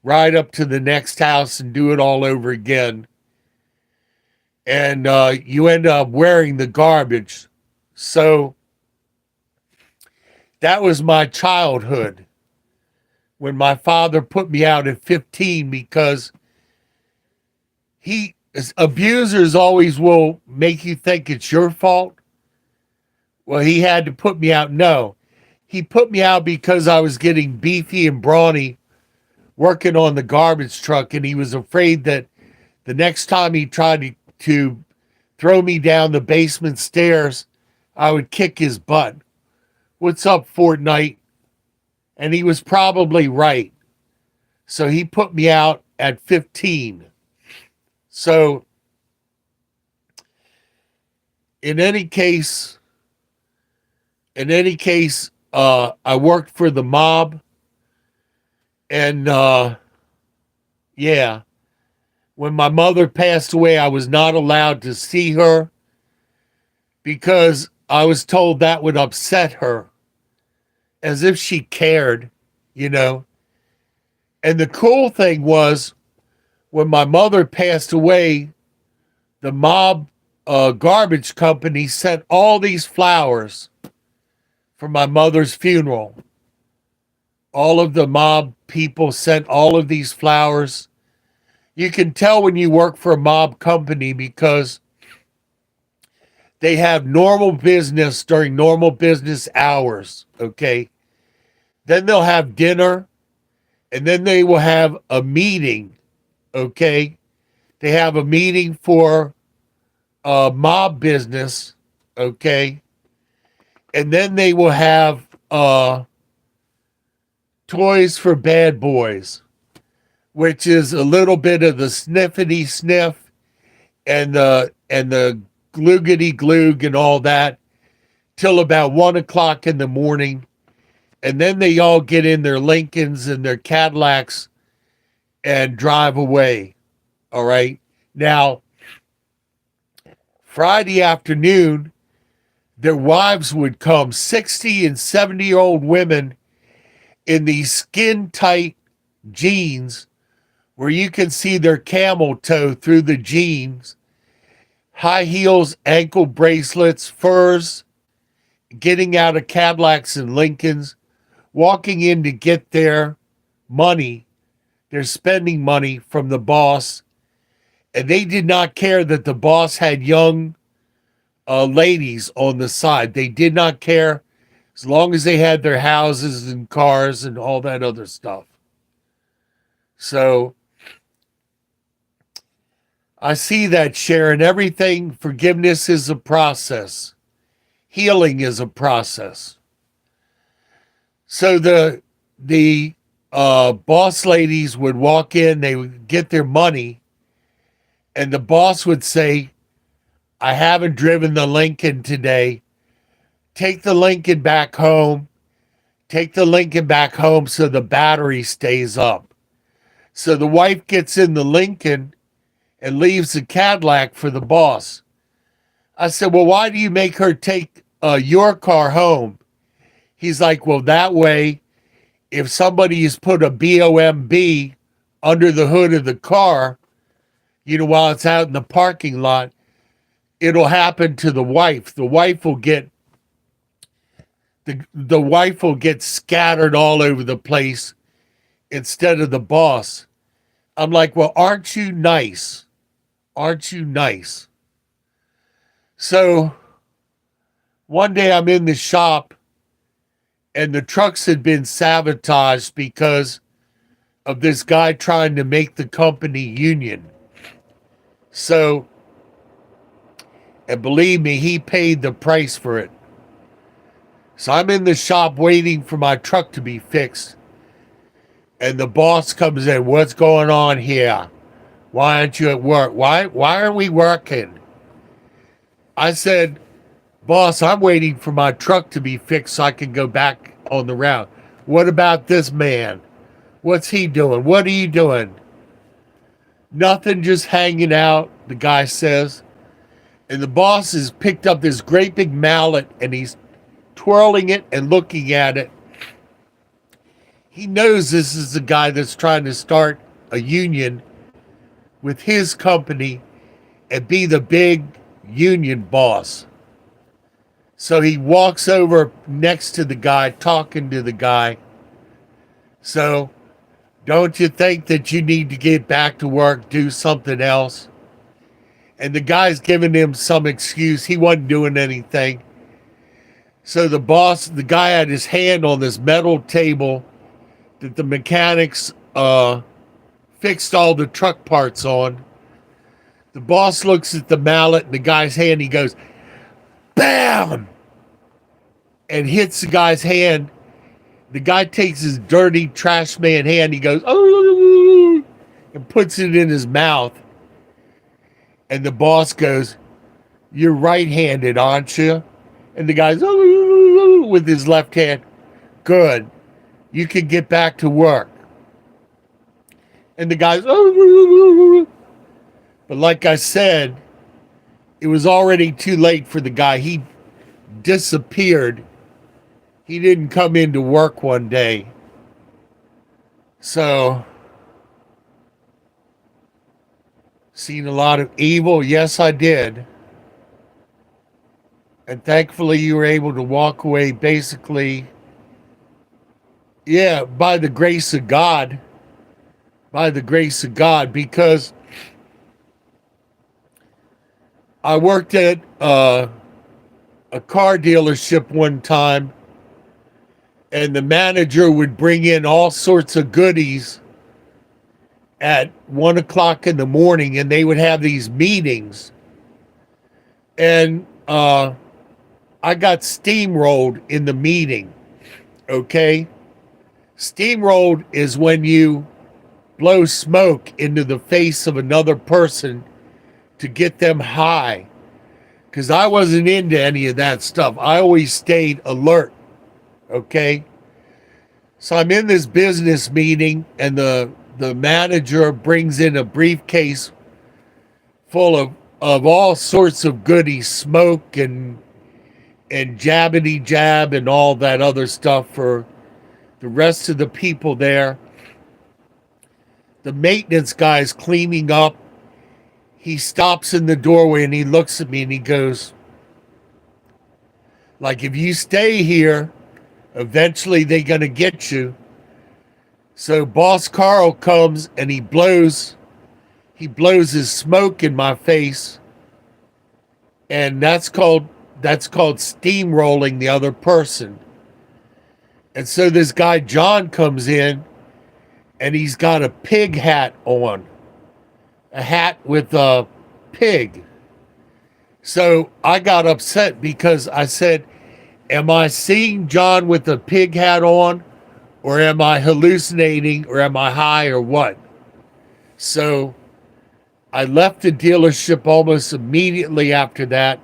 ride up to the next house and do it all over again. And you end up wearing the garbage. So that was my childhood when my father put me out at 15 because abusers always will make you think it's your fault. Well, he had to put me out. No, he put me out because I was getting beefy and brawny working on the garbage truck, and he was afraid that the next time he tried to throw me down the basement stairs, I would kick his butt. What's up, Fortnite? And he was probably right. So he put me out at 15. So in any case, I worked for the mob. And yeah, when my mother passed away, I was not allowed to see her because I was told that would upset her, as if she cared, you know. And the cool thing was, when my mother passed away, the mob garbage company sent all these flowers for my mother's funeral. All of the mob people sent all of these flowers. You can tell when you work for a mob company because they have normal business during normal business hours, okay? Then they'll have dinner, and then they will have a meeting, okay? They have a meeting for mob business, okay? And then they will have toys for bad boys, which is a little bit of the sniffity sniff and the gloogity gloog and all that till about 1:00 in the morning. And then they all get in their Lincolns and their Cadillacs and drive away. All right. Now, Friday afternoon, their wives would come, 60 and 70-year-old women in these skin tight jeans where you can see their camel toe through the jeans, high heels, ankle bracelets, furs, getting out of Cadillacs and Lincolns, walking in to get their money, their spending money from the boss. And they did not care that the boss had young ladies on the side. They did not care as long as they had their houses and cars and all that other stuff. So I see that, Sharon. Everything, forgiveness is a process. Healing is a process. So the boss ladies would walk in, they would get their money, and the boss would say, I haven't driven the Lincoln today. Take the Lincoln back home. Take the Lincoln back home so the battery stays up. So the wife gets in the Lincoln and leaves the Cadillac for the boss. I said, well, why do you make her take your car home? He's like, well, that way, if somebody has put a BOMB under the hood of the car, you know, while it's out in the parking lot, it'll happen to the wife. The wife will get the wife will get scattered all over the place instead of the boss. I'm like, well, aren't you nice? Aren't you nice? So one day I'm in the shop and the trucks had been sabotaged because of this guy trying to make the company union. So, and believe me, he paid the price for it. So I'm in the shop waiting for my truck to be fixed. And the boss comes in. What's going on here? Why aren't you at work? Why aren't we working? I said, boss, I'm waiting for my truck to be fixed so I can go back on the route. What about this man? What's he doing? What are you doing? Nothing, just hanging out, the guy says. And the boss has picked up this great big mallet and he's twirling it and looking at it. He knows this is the guy that's trying to start a union with his company and be the big union boss. So he walks over next to the guy, talking to the guy. So, don't you think that you need to get back to work, do something else? And the guy's giving him some excuse. He wasn't doing anything. So the guy had his hand on this metal table that the mechanics fixed all the truck parts on. The boss looks at the mallet in the guy's hand. He goes, bam! And hits the guy's hand. The guy takes his dirty trash man hand. He goes, oh, and puts it in his mouth. And the boss goes, you're right-handed, aren't you? And the guy's, oh, with his left hand. Good. You can get back to work. And the guy's, oh. But like I said, it was already too late for the guy. He disappeared. He didn't come into work one day. So, seen a lot of evil? Yes, I did. And thankfully you were able to walk away basically, yeah, by the grace of God. By the grace of God, because I worked at a car dealership one time, and the manager would bring in all sorts of goodies at 1 o'clock in the morning, and they would have these meetings. And I got steamrolled in the meeting, okay? Steamrolled is when you blow smoke into the face of another person to get them high. Because I wasn't into any of that stuff. I always stayed alert, okay? So I'm in this business meeting, and the manager brings in a briefcase full of all sorts of goodies, smoke and jabbity jab and all that other stuff for the rest of the people there. The maintenance guy's cleaning up. He stops in the doorway and he looks at me and he goes, like, if you stay here, eventually they're going to get you. So Boss Carl comes and he blows his smoke in my face. And that's called steamrolling the other person. And so this guy John comes in and he's got a pig hat on. A hat with a pig. So I got upset because I said, am I seeing John with a pig hat on? Or am I hallucinating? Or am I high or what? So I left the dealership almost immediately after that.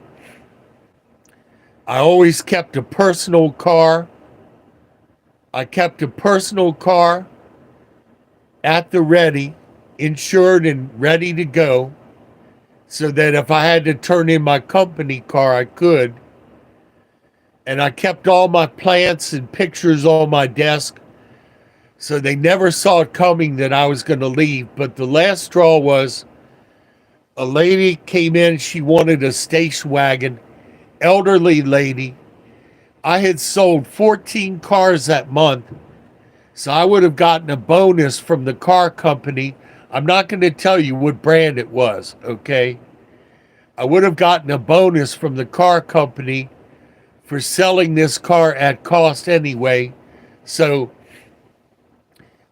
I always kept a personal car. I kept a personal car at the ready, insured and ready to go, so that if I had to turn in my company car, I could. And I kept all my plants and pictures on my desk, so they never saw it coming that I was going to leave. But the last straw was a lady came in. She wanted a station wagon, elderly lady. I had sold 14 cars that month, so I would have gotten a bonus from the car company. I'm not going to tell you what brand it was, okay? I would have gotten a bonus from the car company for selling this car at cost anyway. So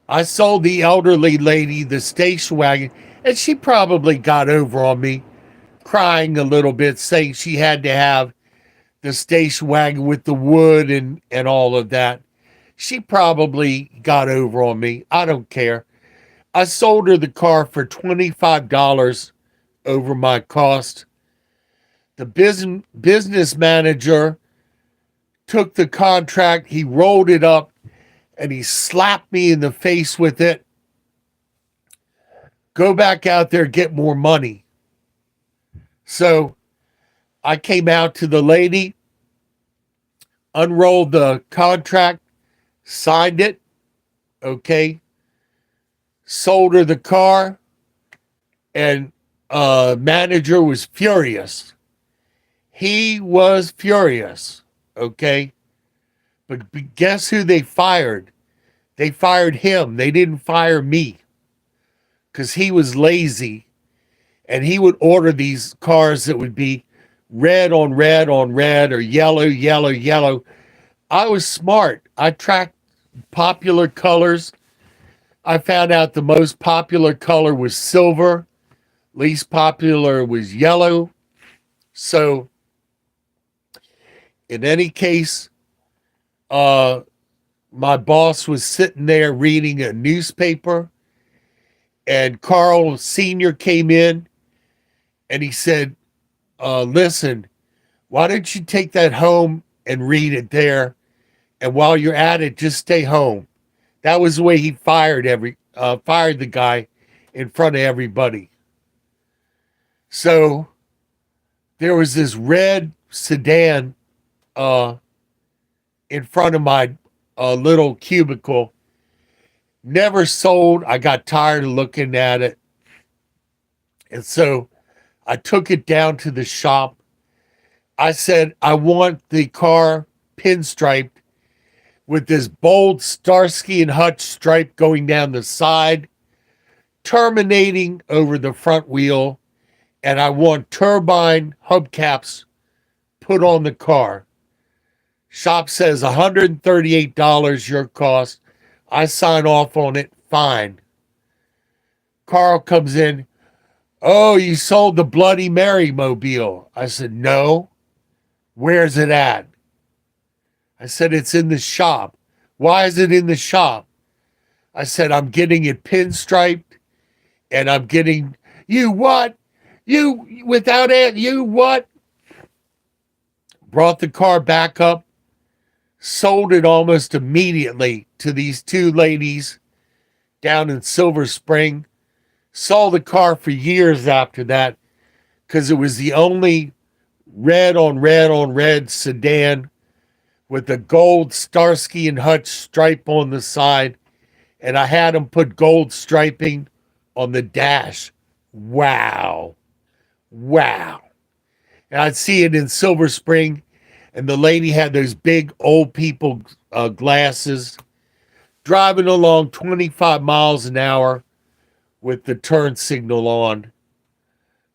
I sold the elderly lady the station wagon, and she probably got over on me, crying a little bit, saying she had to have the station wagon with the wood and all of that. She probably got over on me. I don't care. I sold her the car for $25 over my cost. The business manager took the contract, he rolled it up, and he slapped me in the face with it. Go back out there, get more money. So I came out to the lady, unrolled the contract, signed it, okay, sold her the car, and manager was furious. He was furious, okay? But guess who they fired? They fired him. They didn't fire me because he was lazy, and he would order these cars that would be red on red on red or yellow, yellow, yellow. I was smart. I tracked popular colors. I found out the most popular color was silver, least popular was yellow. So, in any case, my boss was sitting there reading a newspaper, and Carl Sr. came in and he said, listen, why don't you take that home and read it there? And while you're at it, just stay home. That was the way he fired the guy in front of everybody. So there was this red sedan in front of my little cubicle. Never sold. I got tired of looking at it. And so I took it down to the shop. I said, I want the car pinstriped with this bold Starsky and Hutch stripe going down the side, terminating over the front wheel, and I want turbine hubcaps put on the car. Shop says $138 your cost. I sign off on it. Fine. Carl comes in. Oh, you sold the Bloody Mary mobile. I said, no. Where's it at? I said, it's in the shop. Why is it in the shop? I said, I'm getting it pinstriped, and I'm getting, you what? You, without it, you what? Brought the car back up, sold it almost immediately to these two ladies down in Silver Spring. Sold the car for years after that because it was the only red on red on red sedan with the gold Starsky and Hutch stripe on the side. And I had them put gold striping on the dash. Wow. Wow. And I'd see it in Silver Spring, and the lady had those big old people glasses, driving along 25 miles an hour with the turn signal on.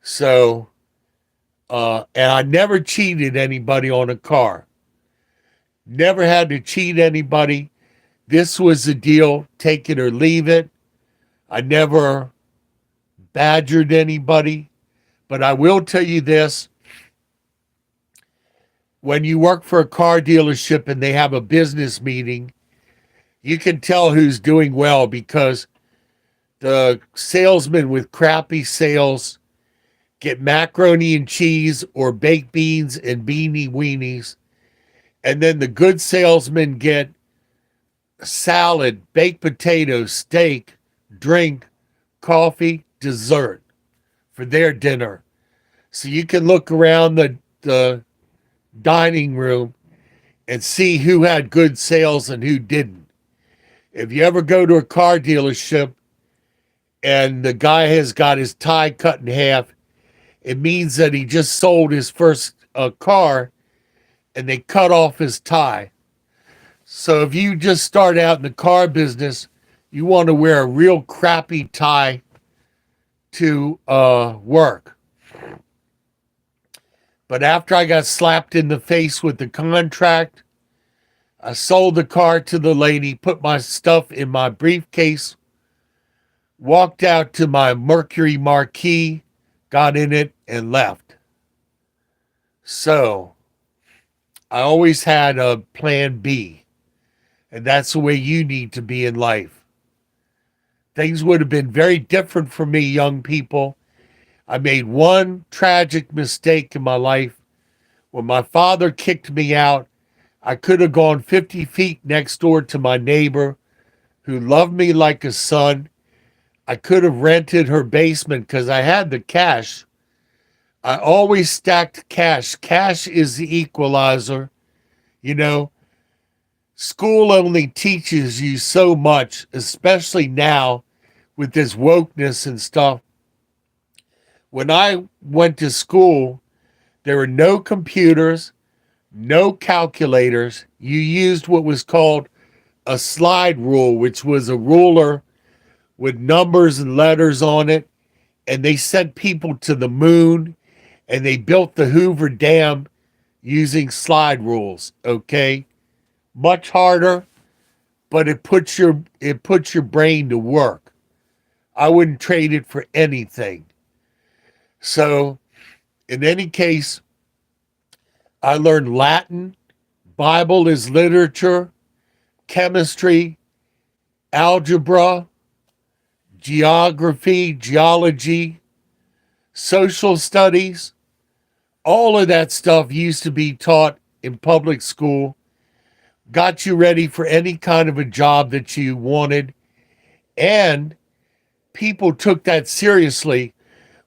So, and I never cheated anybody on a car. Never had to cheat anybody. This was the deal, take it or leave it. I never badgered anybody. But I will tell you this. When you work for a car dealership and they have a business meeting, you can tell who's doing well because the salesmen with crappy sales get macaroni and cheese or baked beans and beanie weenies. And then the good salesmen get salad, baked potatoes, steak, drink, coffee, dessert for their dinner. So you can look around the dining room and see who had good sales and who didn't. If you ever go to a car dealership and the guy has got his tie cut in half, it means that he just sold his first car and they cut off his tie. So if you just start out in the car business, you want to wear a real crappy tie to work. But after I got slapped in the face with the contract, I sold the car to the lady, put my stuff in my briefcase, walked out to my Mercury Marquis, got in it, and left. So I always had a plan B, and that's the way you need to be in life. Things would have been very different for me, young people. I made one tragic mistake in my life. When my father kicked me out, I could have gone 50 feet next door to my neighbor who loved me like a son. I could have rented her basement because I had the cash. I always stacked cash. Cash is the equalizer. You know, school only teaches you so much, especially now with this wokeness and stuff. When I went to school, there were no computers, no calculators. You used what was called a slide rule, which was a ruler with numbers and letters on it. And they sent people to the moon and they built the Hoover Dam using slide rules. Okay. Much harder, but it puts your brain to work. I wouldn't trade it for anything. So in any case, I learned Latin, Bible is literature, chemistry, algebra, geography, geology, social studies. All of that stuff used to be taught in public school, got you ready for any kind of a job that you wanted. And people took that seriously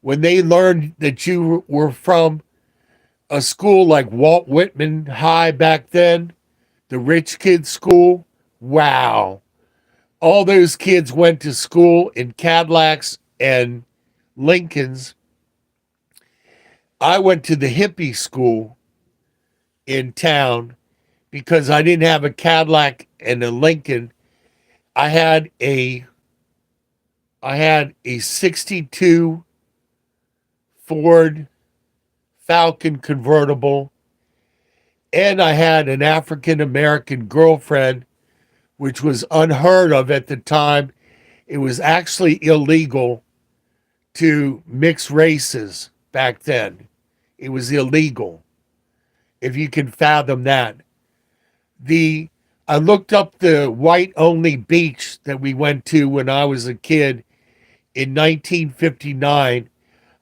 when they learned that you were from a school like Walt Whitman High back then, the rich kids school. Wow. All those kids went to school in Cadillacs and Lincolns. I went to the hippie school in town because I didn't have a Cadillac and a Lincoln. I had a I had a 62 Ford Falcon convertible, and I had an African American girlfriend, which was unheard of at the time. It was actually illegal to mix races back then. It was illegal, if you can fathom that. The I looked up the white only beach that we went to when I was a kid in 1959.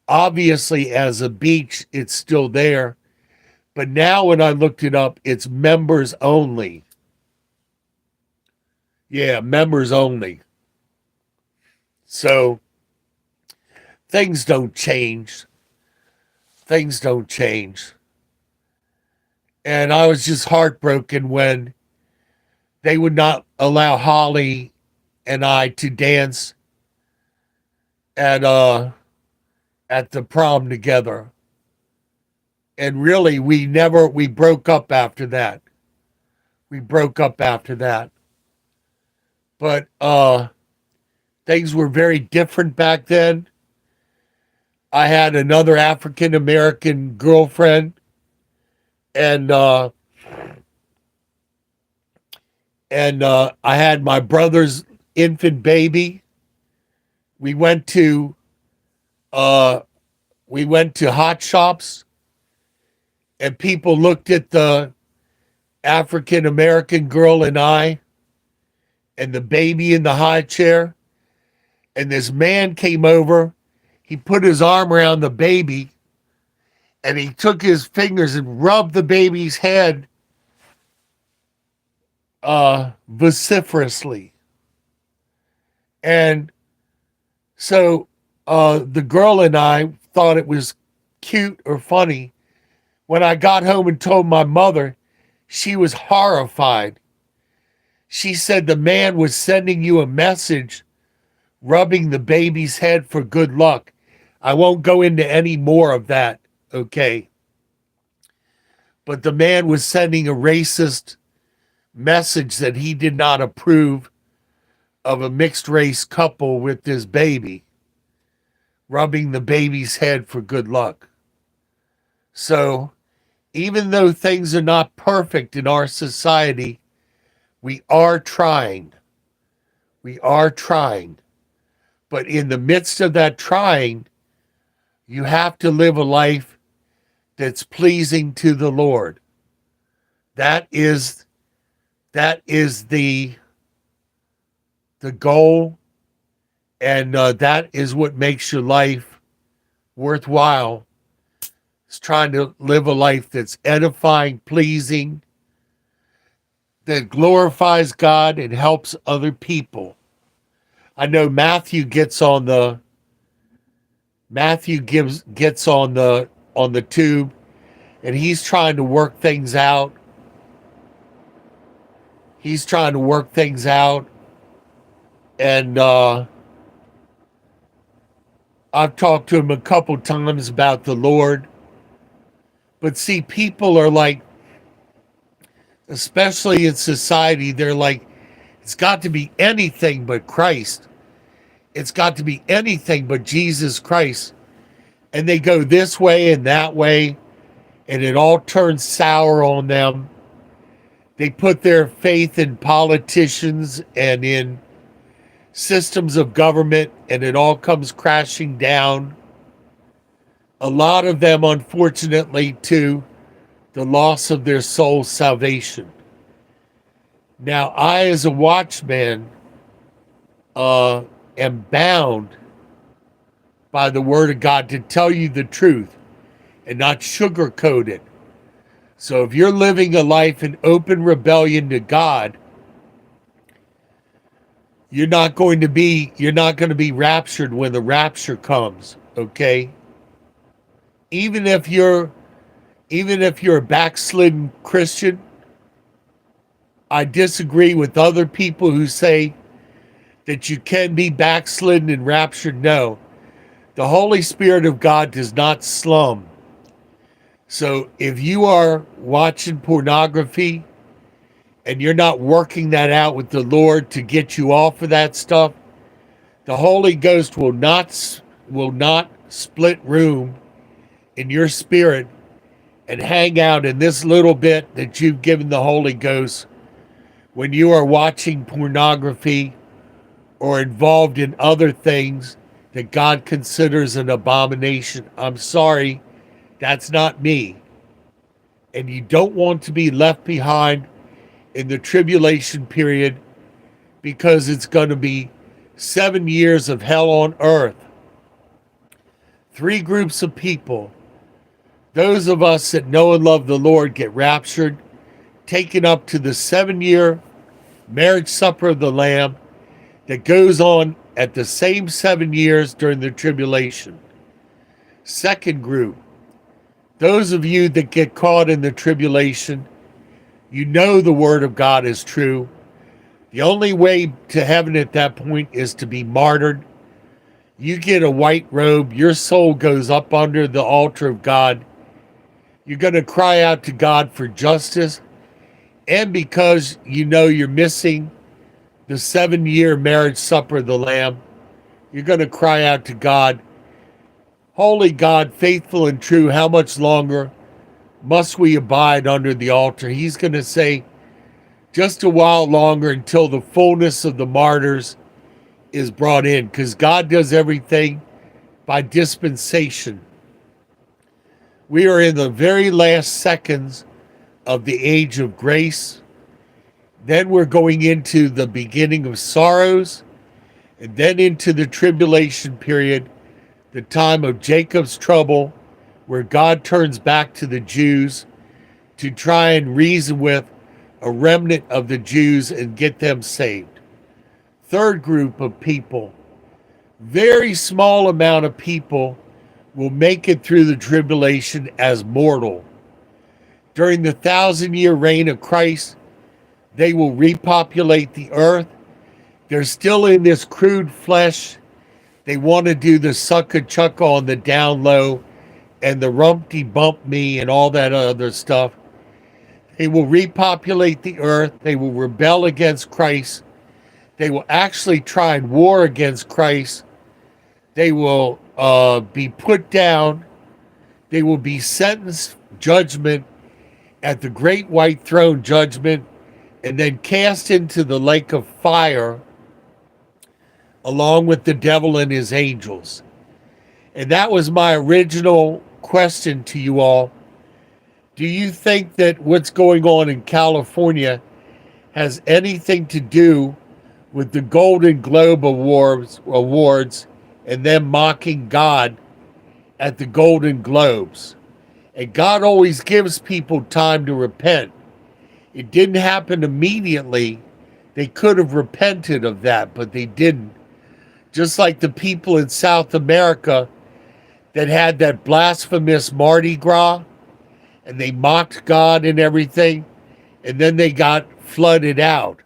Obviously, as a beach, it's still there. But now when I looked it up, it's members only. Yeah, members only. So things don't change. Things don't change. And I was just heartbroken when they would not allow Holly and I to dance at the prom together. And really we broke up after that. We broke up after that. But things were very different back then. I had another African American girlfriend, and I had my brother's infant baby. We went to hot shops, and people looked at the African American girl and I, and the baby in the high chair, and this man came over. He put his arm around the baby, and he took his fingers and rubbed the baby's head vociferously. And so the girl and I thought it was cute or funny. When I got home and told my mother, she was horrified. She said the man was sending you a message, rubbing the baby's head for good luck. I won't go into any more of that, okay? But the man was sending a racist message that he did not approve of a mixed race couple with this baby, rubbing the baby's head for good luck. So, even though things are not perfect in our society, We are trying. We are trying. But in the midst of that trying, you have to live a life that's pleasing to the Lord. That is the goal, and that is what makes your life worthwhile. It's trying to live a life that's edifying, pleasing, that glorifies God and helps other people. I know gets on the tube, and he's trying to work things out. And I've talked to him a couple times about the Lord. But see, people are like, especially in society, they're like, it's got to be anything but Christ. It's got to be anything but Jesus Christ. And they go this way and that way, and it all turns sour on them. They put their faith in politicians and in systems of government, and it all comes crashing down. A lot of them, unfortunately, to the loss of their soul's salvation. Now, I, as a watchman, am bound by the Word of God to tell you the truth and not sugarcoat it. So if you're living a life in open rebellion to God, you're not going to be raptured when the rapture comes, okay? Even if you're a backslidden Christian, I disagree with other people who say that you can be backslidden and raptured. No. The Holy Spirit of God does not slum. So if you are watching pornography and you're not working that out with the Lord to get you off of that stuff, the Holy Ghost will not split room in your spirit and hang out in this little bit that you've given the Holy Ghost when you are watching pornography or involved in other things that God considers an abomination. I'm sorry, that's not me. And you don't want to be left behind in the tribulation period, because it's going to be 7 years of hell on earth. 3 groups of people. Those of us that know and love the Lord get raptured, taken up to the 7-year marriage supper of the Lamb that goes on at the same 7 years during the tribulation. Second group, those of you that get caught in the tribulation, you know the Word of God is true. The only way to heaven at that point is to be martyred. You get a white robe, your soul goes up under the altar of God. You're going to cry out to God for justice, and because you know you're missing the 7-year marriage supper of the Lamb, you're going to cry out to God, Holy God, faithful and true, how much longer must we abide under the altar? He's going to say, just a while longer until the fullness of the martyrs is brought in, because God does everything by dispensation. We are in the very last seconds of the age of grace. Then we're going into the beginning of sorrows, and then into the tribulation period, the time of Jacob's trouble, where God turns back to the Jews to try and reason with a remnant of the Jews and get them saved. Third group of people, very small amount of people will make it through the tribulation as mortal. During the 1,000-year reign of Christ, they will repopulate the earth. They're still in this crude flesh. They want to do the sucka chucka on the down low and the rumpty bump me and all that other stuff. They will repopulate the earth. They will rebel against Christ. They will actually try and war against Christ. They will be put down. They will be sentenced judgment at the great white throne judgment, and then cast into the lake of fire along with the devil and his angels. And that was my original question to you all. Do you think that what's going on in California has anything to do with the Golden Globe awards and them mocking God at the Golden Globes? And God always gives people time to repent. It didn't happen immediately. They could have repented of that, but they didn't. Just like the people in South America that had that blasphemous Mardi Gras and they mocked God and everything, and then they got flooded out.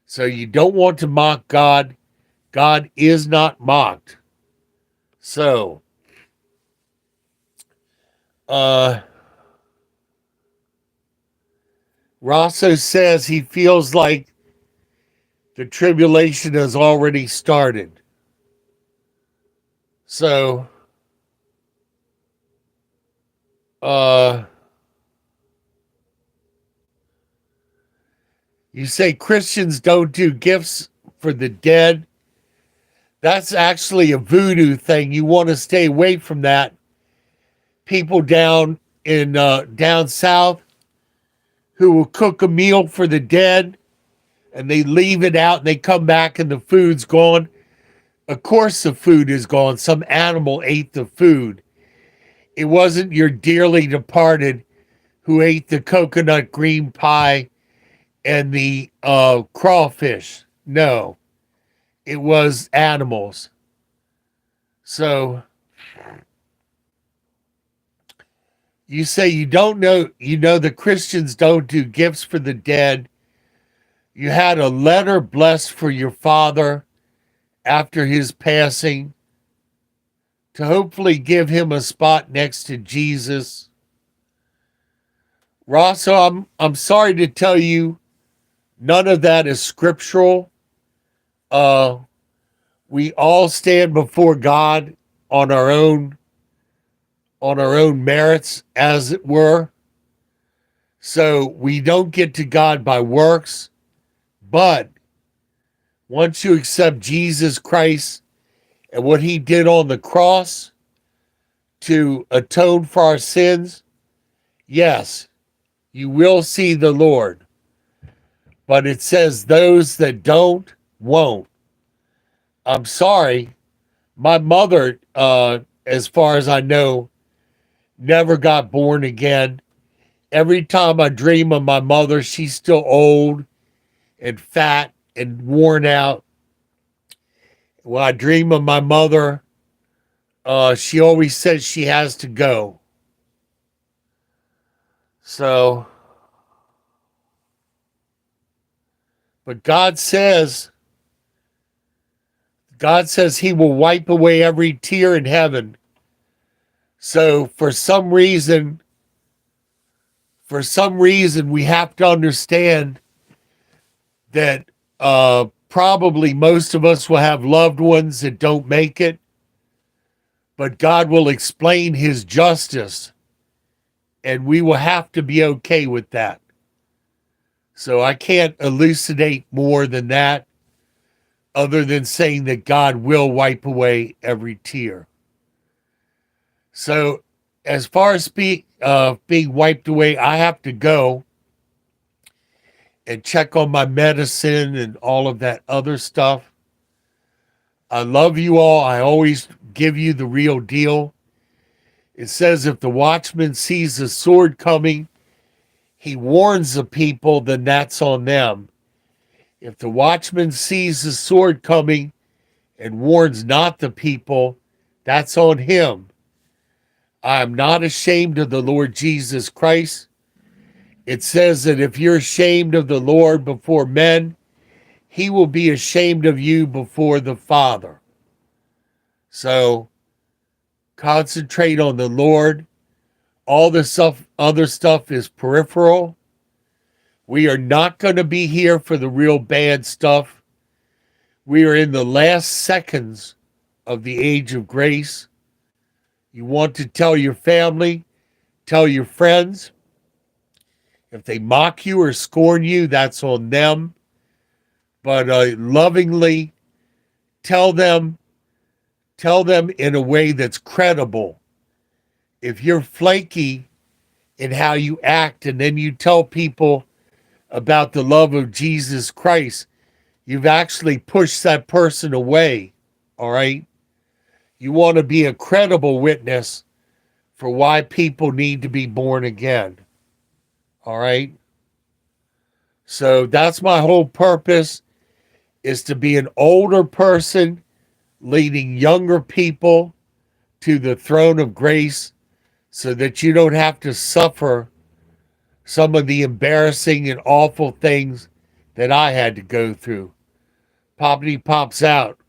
So you don't want to mock God. God is not mocked. So, Rosso says he feels like the tribulation has already started. So, you say Christians don't do gifts for the dead. That's actually a voodoo thing. You want to stay away from that. People down in down south who will cook a meal for the dead and they leave it out and they come back and the food's gone. Of course the food is gone. Some animal ate the food. It wasn't your dearly departed who ate the coconut green pie and the crawfish. No, it was animals. So you say you don't know, you know the Christians don't do gifts for the dead. You had a letter blessed for your father after his passing to hopefully give him a spot next to Jesus. Rosso, I'm sorry to tell you, none of that is scriptural. We all stand before God on our own merits, as it were. So we don't get to God by works, but once you accept Jesus Christ and what he did on the cross to atone for our sins, yes, you will see the Lord. But it says those that don't, won't. I'm sorry. My mother, as far as I know, never got born again. Every time I dream of my mother, she's still old and fat and worn out. When I dream of my mother, she always says she has to go. So, but God says he will wipe away every tear in heaven. So for some reason, we have to understand that probably most of us will have loved ones that don't make it, but God will explain his justice, and we will have to be okay with that. So I can't elucidate more than that, other than saying that God will wipe away every tear. So as far as being wiped away, I have to go and check on my medicine and all of that other stuff. I love you all. I always give you the real deal. It says if the watchman sees the sword coming, he warns the people, then that's on them. If the watchman sees the sword coming and warns not the people, that's on him. I am not ashamed of the Lord Jesus Christ. It says that if you're ashamed of the Lord before men, he will be ashamed of you before the Father. So concentrate on the Lord. All this other stuff is peripheral. We are not going to be here for the real bad stuff. We are in the last seconds of the age of grace. You want to tell your family, tell your friends. If they mock you or scorn you, that's on them. But lovingly tell them in a way that's credible. If you're flaky in how you act and then you tell people about the love of Jesus Christ, you've actually pushed that person away. All right. You want to be a credible witness for why people need to be born again. All right. So that's my whole purpose, is to be an older person leading younger people to the throne of grace so that you don't have to suffer some of the embarrassing and awful things that I had to go through. Poppity Pops out.